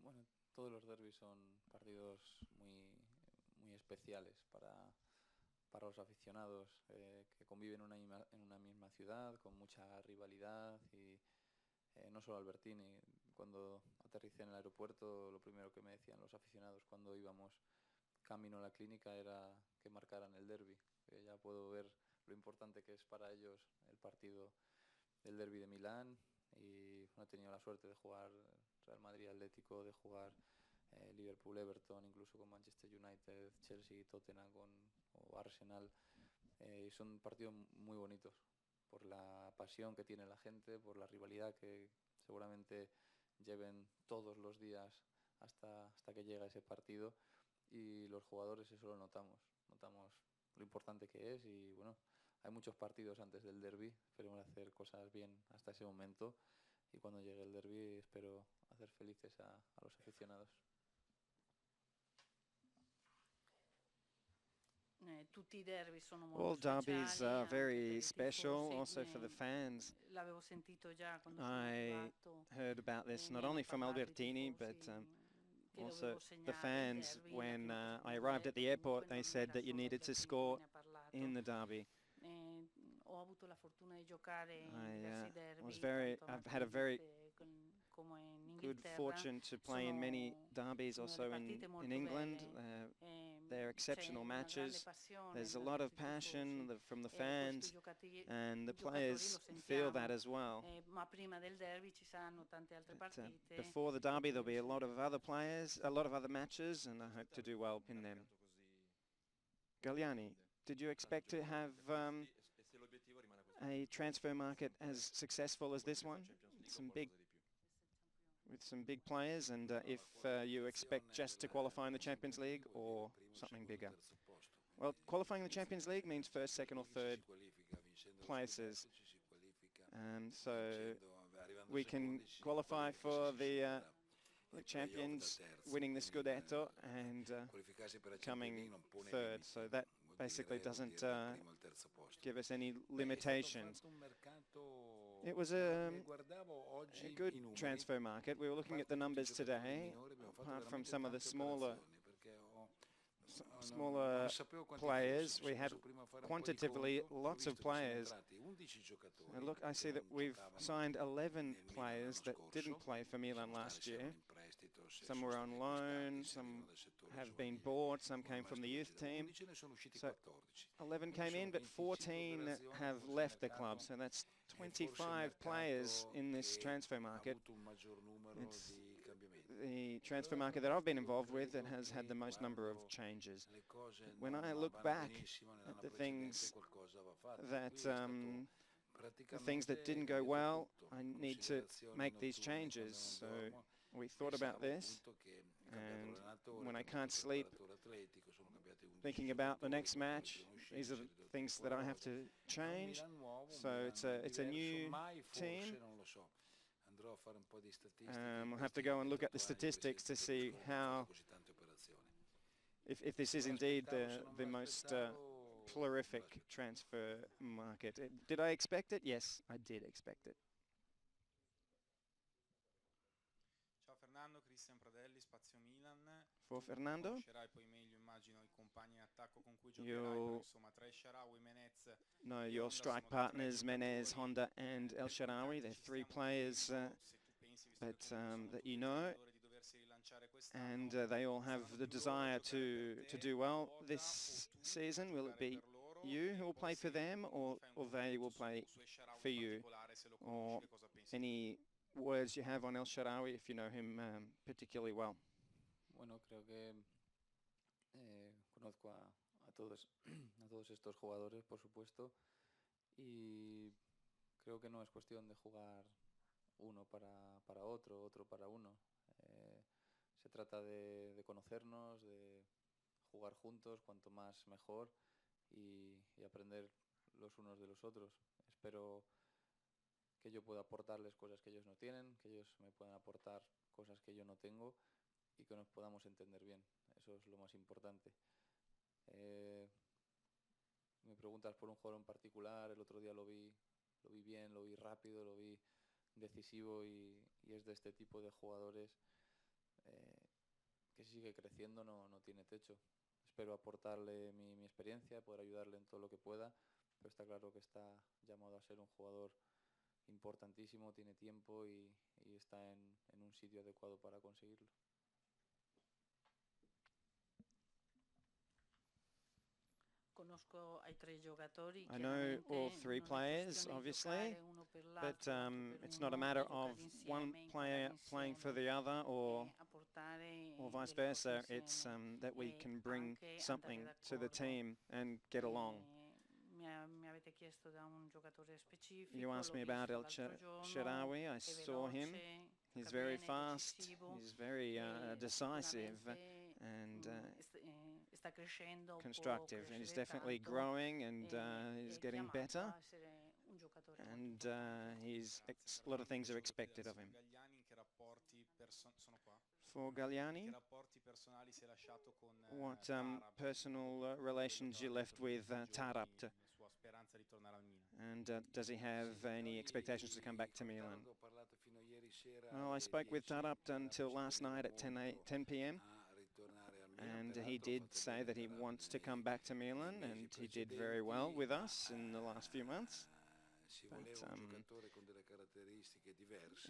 Bueno, todos los derbis son partidos muy especiales para los aficionados que conviven en una misma ciudad, con mucha rivalidad y no solo Albertini. Cuando aterricé en el aeropuerto, lo primero que me decían los aficionados cuando íbamos camino a la clínica era que marcaran el derbi. Ya puedo ver lo importante que es para ellos el partido del derbi de Milán y he tenido la suerte de jugar Real Madrid Atlético, de jugar Liverpool Everton, incluso con Manchester United, Chelsea, Tottenham o Arsenal. Y son partidos muy bonitos por la pasión que tiene la gente, por la rivalidad que seguramente lleven todos los días hasta que llega ese partido, y los jugadores eso lo notamos lo importante que es. Y bueno, hay muchos partidos antes del derbi, esperemos hacer cosas bien hasta ese momento, y cuando llegue el derbi espero hacer felices a los aficionados. Tutti i derby sono molto All derbies speciali, are anche per very i special, tifosi. also for the fans. L'avevo sentito già quando sono I arrivato. heard about this Mi not hanno only from parlato i Albertini, tifosi but che also dovevo the segnare il fans. derby, la When prima cosa I che mi hanno arrived at the detto, airport, comunque they non said era that you solo needed to Albertini, score ne ha parlato. in the derby. Ho avuto la fortuna di giocare in I diversi derby, was very, tanto a I've had a very Madrid come in good Inghilterra. fortune to play in many derbies Sono also delle in partite molto England. belle. They're exceptional C'è una grande matches. passione There's a da lot of tutti i passion tifosi, from the questi fans, and the players lo feel that sentiamo, as well. Ma prima del derby ci saranno tante altre partite. Before the derby, there'll be a lot of other players, a lot of other matches, and I hope to do well in them. Galliani, did you expect to have a transfer market as successful as this one? With some big players, and if you expect just to qualify in the Champions League or something bigger? Well, qualifying in the Champions League means first, second or third places. So we can qualify for the champions, winning the Scudetto and coming third. So that basically doesn't give us any limitations. It was a good transfer market. We were looking at the numbers today, apart from some of the smaller players. We had quantitatively lots of players. And look, I see that we've signed 11 players that didn't play for Milan last year. Some were on loan, some have been bought, some came from the youth team. So 11 came in, but 14 have left the club. So that's 25 players in this transfer market. It's the transfer market that I've been involved with that has had the most number of changes. When I look back at the things that didn't go well, I need to make these changes. So we thought about this, and when I can't sleep thinking about the next match, these are the things that I have to change. So it's a new team. We'll have to go and look at the statistics to see how, if this is indeed the most prolific transfer market. Did I expect it? Yes, I did expect it. Ciao Fernando, Cristian Pradelli, Spazio Milan. For Fernando, Conoscerai poi meglio, immagino, i compagni in attacco con cui giocherai, you'll insomma, tra Sharawi, Menez. know your strike partners, Menez, Honda, and El Shaarawy. They're three players that you know, and they all have the desire to do well this season. Will it be you who will play for them, or they will play for you? Or any words you have on El Shaarawy, if you know him particularly well? Bueno, creo que conozco a todos estos jugadores, por supuesto, y creo que no es cuestión de jugar uno para otro, otro para uno. Se trata de conocernos, de jugar juntos, cuanto más mejor, y aprender los unos de los otros. Espero que yo pueda aportarles cosas que ellos no tienen, que ellos me puedan aportar cosas que yo no tengo y que nos podamos entender bien. Eso es lo más importante. Me preguntas por un jugador en particular. El otro día lo vi bien, lo vi rápido, lo vi decisivo y es de este tipo de jugadores que si sigue creciendo no tiene techo. Espero aportarle mi experiencia, poder ayudarle en todo lo que pueda, pero está claro que está llamado a ser un jugador importantísimo, tiene tiempo y está en un sitio adecuado para conseguirlo. I know all three players, obviously, but it's not a matter of one player playing for the other or vice versa. It's that we can bring something to the team and get along. You asked me about El Shaarawy. I saw him. He's very fast. He's very decisive and constructive. And he's definitely growing and he's getting better. And a lot of things are expected of him. For Galliani, what personal relations you left with Taarabt? And does he have any expectations to come back to Milan? Well, I spoke with Taarabt until last night at 10 p.m. and he did say that he wants to come back to Milan, and he did very well with us in the last few months. But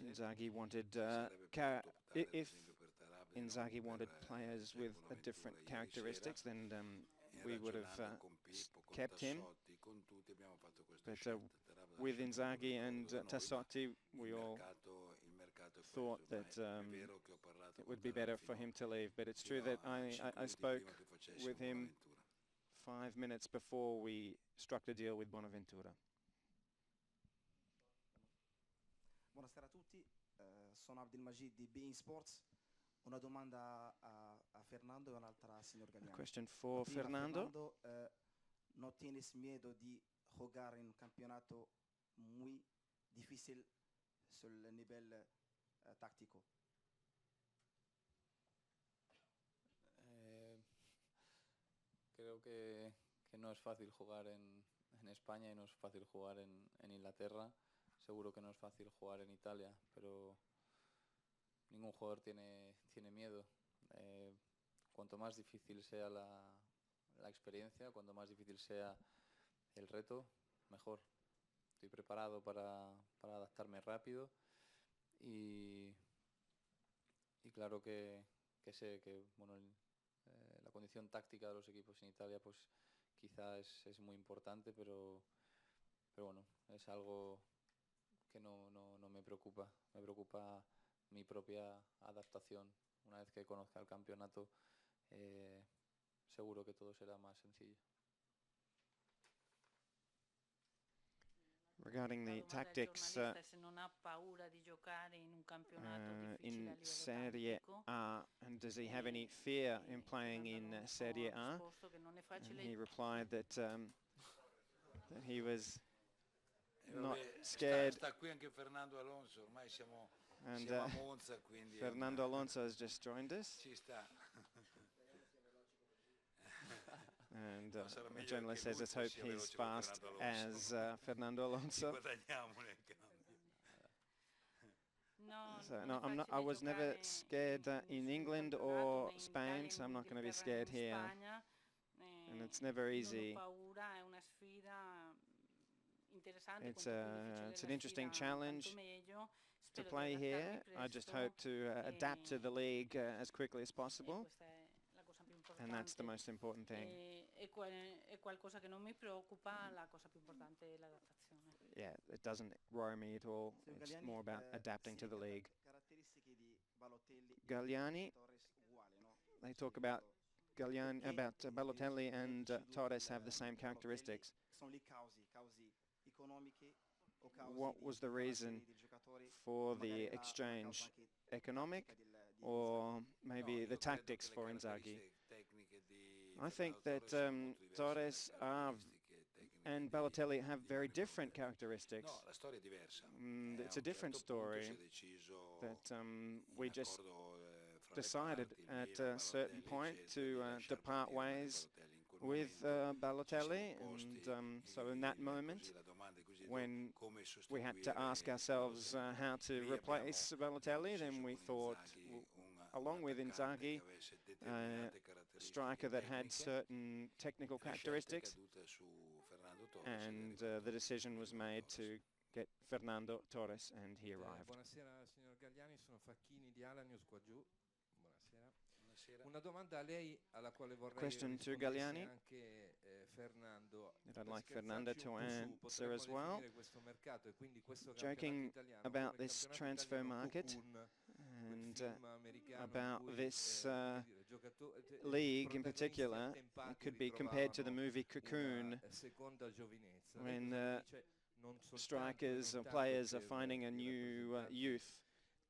Inzaghi wanted, if Inzaghi wanted players with different characteristics, then we would have kept him. But with Inzaghi and Tassotti, we all thought that it would be better for him to leave. But it's true that I spoke with him 5 minutes before we struck the deal with Bonaventura. Buonasera a tutti, sono Abdelmajid di Bein Sports. Una domanda a Fernando e un'altra al signor Galliani. A question for Fernando. ¿No tienes miedo de jugar en un campeonato muy difícil sul nivel táctico? Creo que no es fácil jugar en España y no es fácil jugar en Inglaterra. Seguro que no es fácil jugar en Italia, pero ningún jugador tiene miedo. Cuanto más difícil sea la experiencia, cuanto más difícil sea el reto, mejor. Estoy preparado para adaptarme rápido y claro que sé que la condición táctica de los equipos en Italia pues quizá es muy importante, pero bueno, es algo que no me preocupa. Me preocupa mi propia adaptación. Una vez que conozca el campeonato, seguro que todo será más sencillo. Regarding the tactics in Serie A, and does he have any fear in playing in Serie A? And he replied that he was not scared. Sta qui anche Fernando Alonso, ormai siamo And a Monza, quindi Fernando Alonso has just joined us. Ci sta. And a journalist says, let's hope he's fast as Fernando Alonso. So, no, I was never scared in England or Spain, so I'm not going to be scared here. And it's never easy. It's an interesting challenge to play here. I just hope to adapt to the league as quickly as possible. And that's the most important thing. Yeah, it doesn't worry me at all. It's more about adapting to the league. Galliani, they talk about Balotelli and Torres have the same characteristics. What was the reason for the exchange? Economic or maybe the tactics for Inzaghi? I think that Torres and Balotelli have very different characteristics. It's a different story that we just decided at a certain point to depart ways with Balotelli, and so in that moment, when we had to ask ourselves how to replace Balotelli, then we thought, along with Inzaghi, a striker that had certain technical characteristics, and the decision was made to get Fernando Torres, and he arrived. Buonasera signor Galliani, sono Facchini di Alanius qua giù. Buonasera. Una domanda a lei alla quale vorrei Question to rispondesse Galliani anche Fernando. that I'd Per like Fernando scherzarci to un po' su, answer as potremmo well. definire questo mercato e quindi questo Joking campionato italiano about come this campionato transfer italiano market cocoon, and quel film americano in about cui, this come dire, league in protagonisti particular. attempati It could be compared to the ritrovavano movie Cocoon, una seconda giovinezza. Lei when cosa dice? Non soltanto strikers e or non players tanto are per finding a il new rappresentante youth.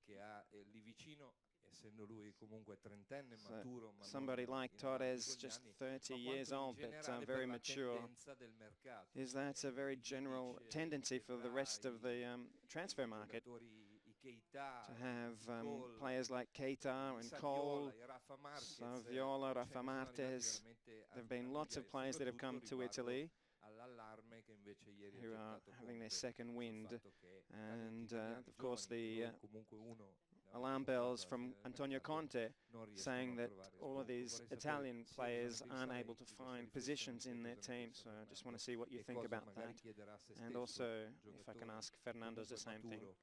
che ha lì vicino, essendo lui comunque trentenne, So maturo, ma somebody non like in avanti Torres, con gli just anni, 30 ma years quanto in old, but generale per very la mature. tendenza del mercato. Is that a very general tendency for the rest of the transfer market, Giocatori, i Keita, to have Cole, players like Keita and Cole, Saviola, e Rafa Marquez, Saviola, Rafa ce ne sono arrivati Marquez? veramente There have been lots of migliaia, players that have come soprattutto to riguardo Italy all'allarme che invece ieri ha who are gettato having their Conte second sul wind, fatto che and talenti italiani of course giovani, the noi comunque uno ne alarm abbiamo bells portato alla from fine del Antonio mercato, Conte non riescono saying a that trovare all of sbocco. these Vorrei sapere Italian sia players cosa pensa aren't lei able to di questa find riflessione, positions sia in their cosa ne team, pensa so I just want to Fernando see what you e think cosa about magari that. chiederà a se And stesso, also, if I can giocatore ask Fernando the comunque same thing. maturo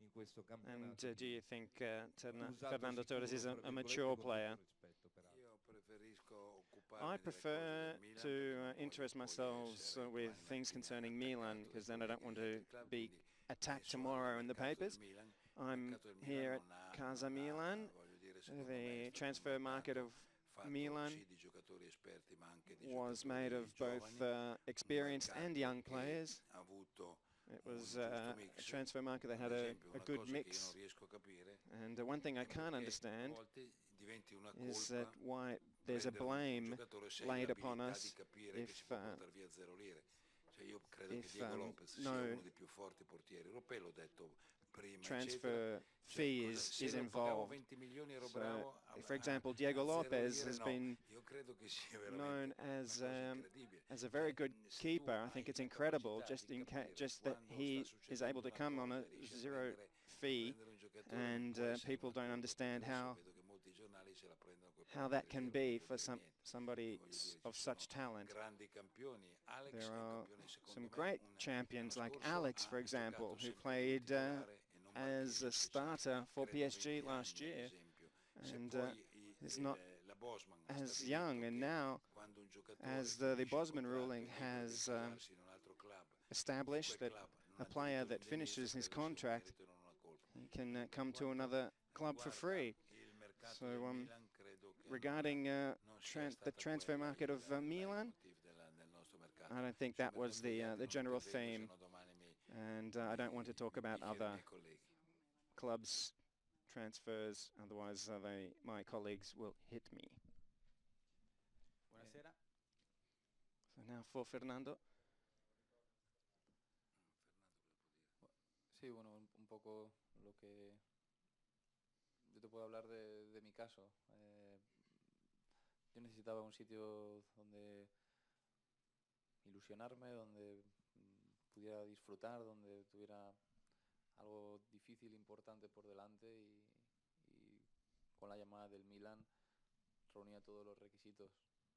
in questo And campionato do you think usato Fernando Torres is sicuro, a fra mature virgolette, con player? tutto rispetto peraltro. Io preferisco I occuparmi delle cose prefer del Milan to perché non voglio interest poi myself essere with domani things mattina concerning Milan, attaccato because dai then I don't want colleghi to di altri club, be quindi attacked adesso al tomorrow in the mercato del papers. Milan. Il I'm mercato del Milan here non at ha, Casa non ha, Milan. voglio dire, secondo me è The stato transfer un market of mercato fatto Milan sì di giocatori esperti ma anche di was made of giocatori both giovani, experienced and young mercato che players. ha avuto It un was giusto a mix. transfer market that Ad had esempio, a una good cosa che io mix. non riesco a capire And one thing I è can't perché a understand volte diventi una is that colpa why there's a prendere un blame giocatore se hai laid upon l'abilità us di capire che if si può portare via 0 lire. Cioè io credo che if Diego Lopez sia no uno dei più forti portieri europei, l'ho detto prima, transfer eccetera. fee Cioè, is se lo pagavo involved. 20 milioni ero So, bravo for example, Diego Lopez 0 lire has no. been Io credo che sia known veramente una as cosa incredibile. as a very good Se tu keeper. I hai think it's la incredible capacità just di capire just that quando he sta is able to succedendo come una on a cosa, riesci a zero prendere fee, un giocatore, and non può essere people una don't colpa, understand perché adesso how vedo che molti giornali se la prendono coi how poveri that can zero, be non for vuol dire niente. somebody Voglio dire, of ci such sono talent. grandi campioni. Alex There è un are campione, secondo some me, great un champions like scorso Alex, ha for example, giocato who sempre come played titolare e non as a starter for credo PSG 20 last anni, ad year, esempio. Se and poi is not la Bosman ha as young. stabilito And che now, quando un giocatore as the finisce il Bosman contratto ruling è libero di has ritrovarsi in un altro club, established quel that club non a ha player diritto that finishes all'indennizzo, his credo sia un contract, merito e non una colpa. he can come to Quanto another club for riguarda free. il mercato So del Milan, credo che regarding non sia the stata transfer quella market of il Milan, leitmotiv del nostro mercato. I don't think Sul that was mercato degli altri the non general intervengo, theme, se no domani and I don't want to talk about mi chiedono i other miei colleghi. clubs' transfers, otherwise my colleagues will hit me. Buonasera. So now for Fernando. Sí, bueno, un poco lo que yo te puedo hablar de mi caso. Yo necesitaba un sitio donde ilusionarme, donde pudiera disfrutar, donde tuviera algo difícil, importante por delante y con la llamada del Milan reunía todos los requisitos.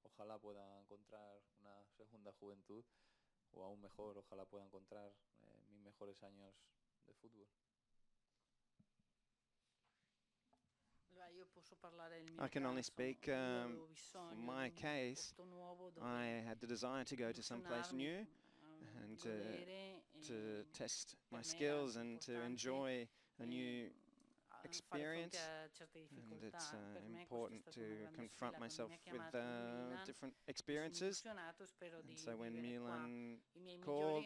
Ojalá pueda encontrar una segunda juventud o aún mejor, ojalá pueda encontrar mis mejores años de fútbol. I can only speak for my case. I had the desire to go to someplace new and to test my skills and to enjoy a new experience, and it's important to confront myself with different experiences. And so when Milan called,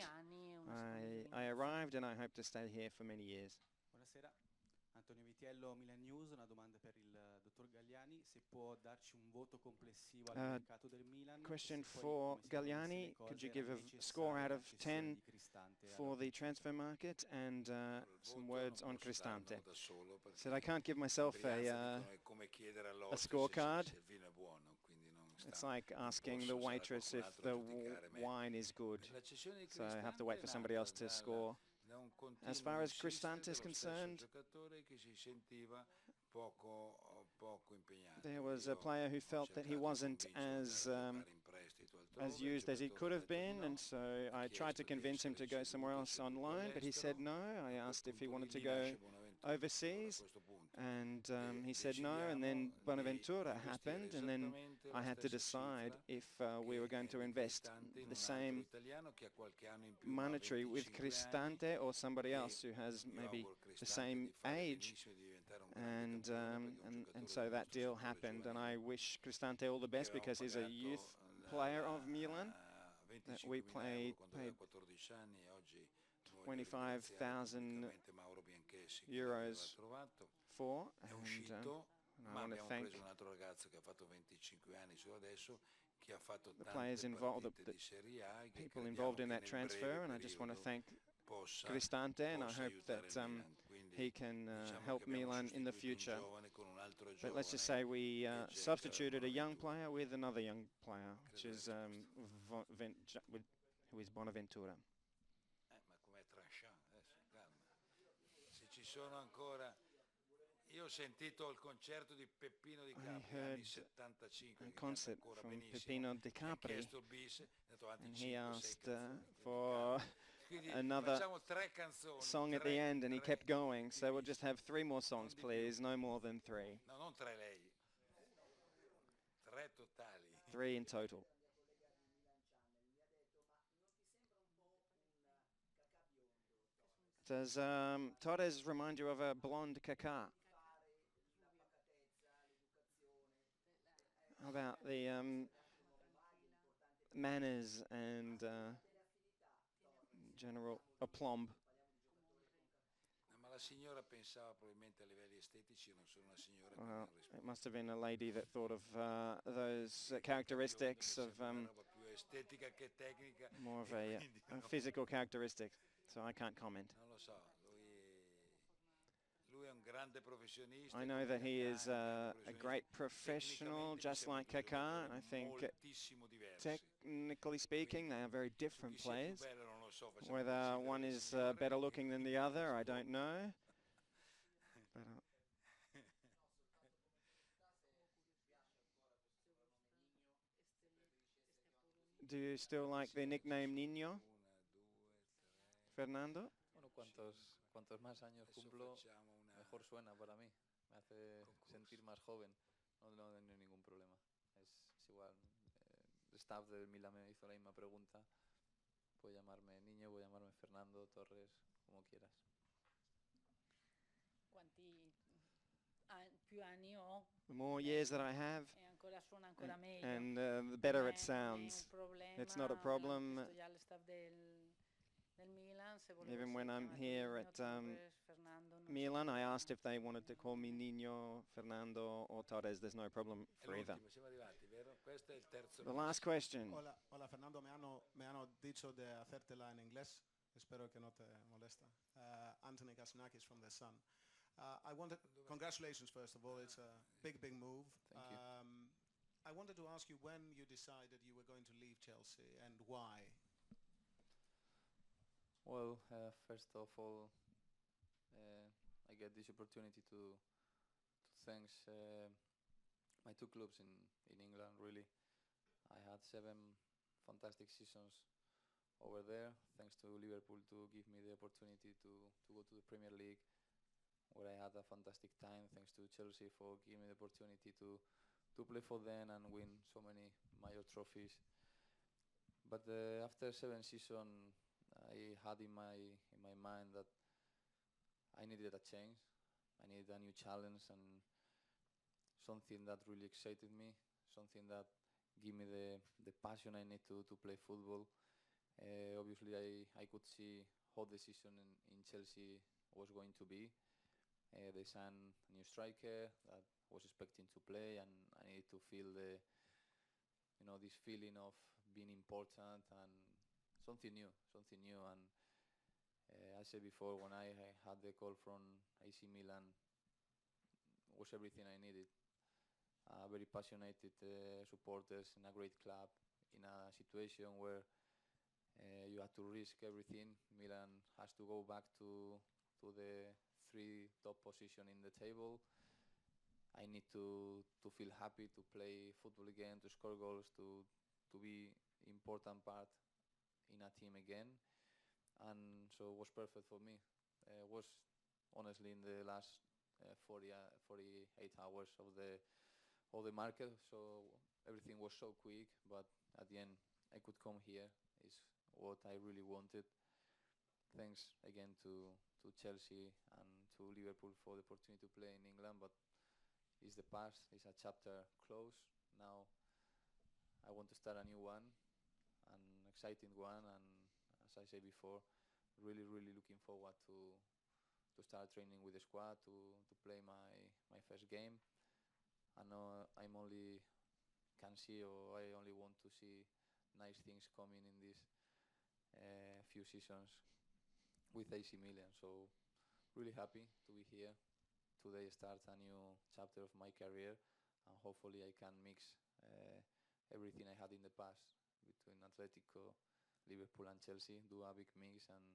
I arrived, and I hope to stay here for many years. Buonasera, Antonio Vitiello, Milan News. Una domanda per il dottor Galliani, se può darci un voto complessivo al mercato del Milan. Question for Galliani, could you give a score out of 10 for the transfer market, and some words on Cristante? Said I can't give myself a scorecard. It's like asking the waitress if the wine is good. So I have to wait for somebody else to score. As far as Cristante is concerned, there was a player who felt that he wasn't as used as he could have been, and so I tried to convince him to go somewhere else on loan, but he said no. I asked if he wanted to go overseas, and he said no, and then Bonaventura happened, and then I had to decide if we were going to invest the same monetary with Cristante or somebody else who has maybe the same age, and so that deal happened, and I wish Cristante all the best because he's a youth player of Milan that we paid 25,000 euros for, and I want to thank the players involved, the people involved in that transfer, and I just want to thank Cristante, and I hope that he can help Milan in the future. But let's just say we substituted a young player with another young player, which is who is Bonaventura. Io ho sentito il concerto di Peppino Di Capri I anni heard 75, a concert from Peppino Di Capri, and he asked for another song at the end, and he kept going. So we'll just have 3 more songs, please, no more than 3. No, non 3 lei. 3 totali. 3 in total. Does Torres remind you of a blonde Kaká? How about the manners and general aplomb? Ma la signora pensava probabilmente a livelli estetici, non sono una signora che Well, it must have been a lady that thought of those characteristics of more of a physical characteristic, so I can't comment. Non lo so, lui è un grande professionista. I know that he is a great professional, just like Kaká, and I think technically speaking they are very different players. Whether one is better looking than the other, I don't know. But, do you still like the nickname Niño, Fernando? Bueno, cuantos más años cumplo, mejor suena para mí. Me hace sentir más joven. No tengo ningún problema. Es igual. El staff del Milan me hizo la misma pregunta. Puedo llamarme Niño, puedo llamarme Fernando Torres, como quieras. The more years that I have, and the better it sounds. It's not a problem. Even when I'm here at Milan, I asked if they wanted to call me Niño, Fernando or Torres. There's no problem for either. The last question. Hola Fernando, me hanno dicho de hacértela en inglés. Espero que no te molesta. Anthony Kasunakis from The Sun. Congratulations first of all, it's a big move. Thank you. I wanted to ask you when you decided you were going to leave Chelsea and why. Well, first of all, I get this opportunity to thank my 2 clubs in England, really. I had 7 fantastic seasons over there, thanks to Liverpool to give me the opportunity to go to the Premier League, where I had a fantastic time, thanks to Chelsea for giving me the opportunity to play for them and win so many major trophies. But after 7 seasons, I had in my mind that I needed a change. I needed a new challenge and something that really excited me, something that gave me the passion I need to play football. Obviously, I could see how the season in Chelsea was going to be. They signed a new striker that was expecting to play, and I needed to feel this feeling of being important and something new. And I said before, when I had the call from AC Milan, was everything I needed. very passionate supporters in a great club, in a situation where you have to risk everything. Milan has to go back to the 3 top position in the table. I need to feel happy to play football again, to score goals, to be important part in a team again, and so it was perfect for me. It was honestly in the last 48 hours of the market, so everything was so quick, but at the end I could come here is what I really wanted. Thanks again to Chelsea and to Liverpool for the opportunity to play in England, but it's the past, it's a chapter closed. Now I want to start a new one, an exciting one, and as I said before, really looking forward to start training with the squad, to play my first game. I know I only want to see nice things coming in these few seasons with AC Milan, so really happy to be here. Today starts a new chapter of my career, and hopefully I can mix everything I had in the past between Atletico, Liverpool and Chelsea, do a big mix and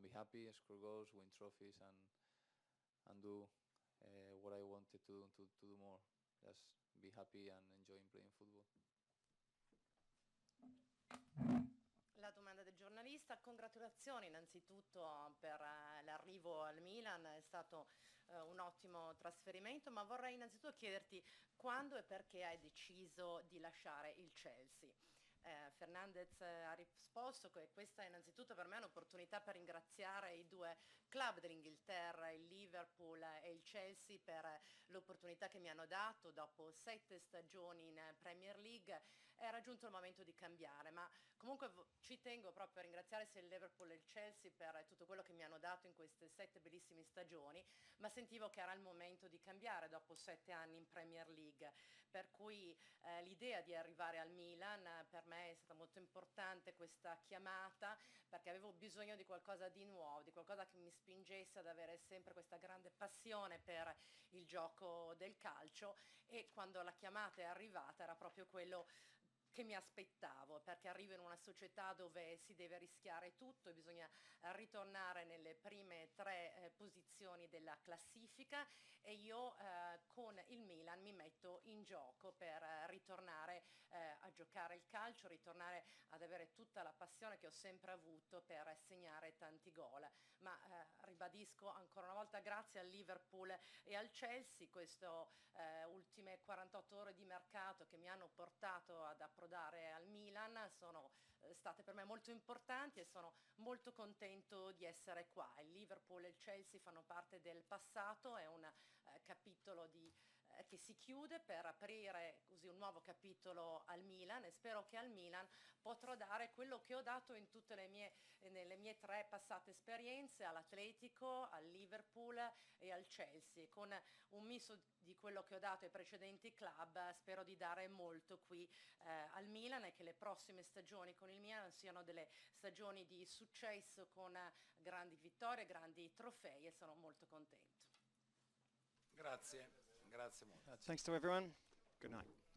be happy, score goals, win trophies, and do what I wanted to do more. Just be happy and enjoying playing football. La domanda del giornalista: congratulazioni innanzitutto per l'arrivo al Milan, è stato un ottimo trasferimento, ma vorrei innanzitutto chiederti quando e perché hai deciso di lasciare il Chelsea. Fernandez ha risposto che questa è innanzitutto per me un'opportunità per ringraziare i 2 club dell'Inghilterra, il Liverpool e il Chelsea, per l'opportunità che mi hanno dato. Dopo 7 stagioni in Premier League era giunto il momento di cambiare, ma comunque ci tengo proprio a ringraziare sia il Liverpool e il Chelsea per tutto quello che mi hanno dato in queste 7 bellissime stagioni, ma sentivo che era il momento di cambiare dopo 7 anni in Premier League, per cui l'idea di arrivare al Milan per me è stata molto importante, questa chiamata, perché avevo bisogno di qualcosa di nuovo, di qualcosa che mi spingesse ad avere sempre questa grande passione per il gioco del calcio, e quando la chiamata è arrivata era proprio quello che mi aspettavo, perché arrivo in una società dove si deve rischiare tutto e bisogna ritornare nelle prime 3 posizioni della classifica, e io con il Milan mi metto in gioco per ritornare a giocare il calcio, ritornare ad avere tutta la passione che ho sempre avuto per segnare tanti gol. Ma ribadisco ancora una volta grazie al Liverpool e al Chelsea, queste ultime 48 ore di mercato che mi hanno portato ad approdare al Milan sono state per me molto importanti, e sono molto contento di essere qua. Il Liverpool e il Chelsea fanno parte del passato, è un capitolo che si chiude per aprire così un nuovo capitolo al Milan, e spero che al Milan potrò dare quello che ho dato in tutte nelle mie 3 passate esperienze, all'Atletico, al Liverpool e al Chelsea. Con un misto di quello che ho dato ai precedenti club spero di dare molto qui al Milan, e che le prossime stagioni con il Milan siano delle stagioni di successo con grandi vittorie, grandi trofei, e sono molto contento. Grazie molto. Thanks to everyone. Good night.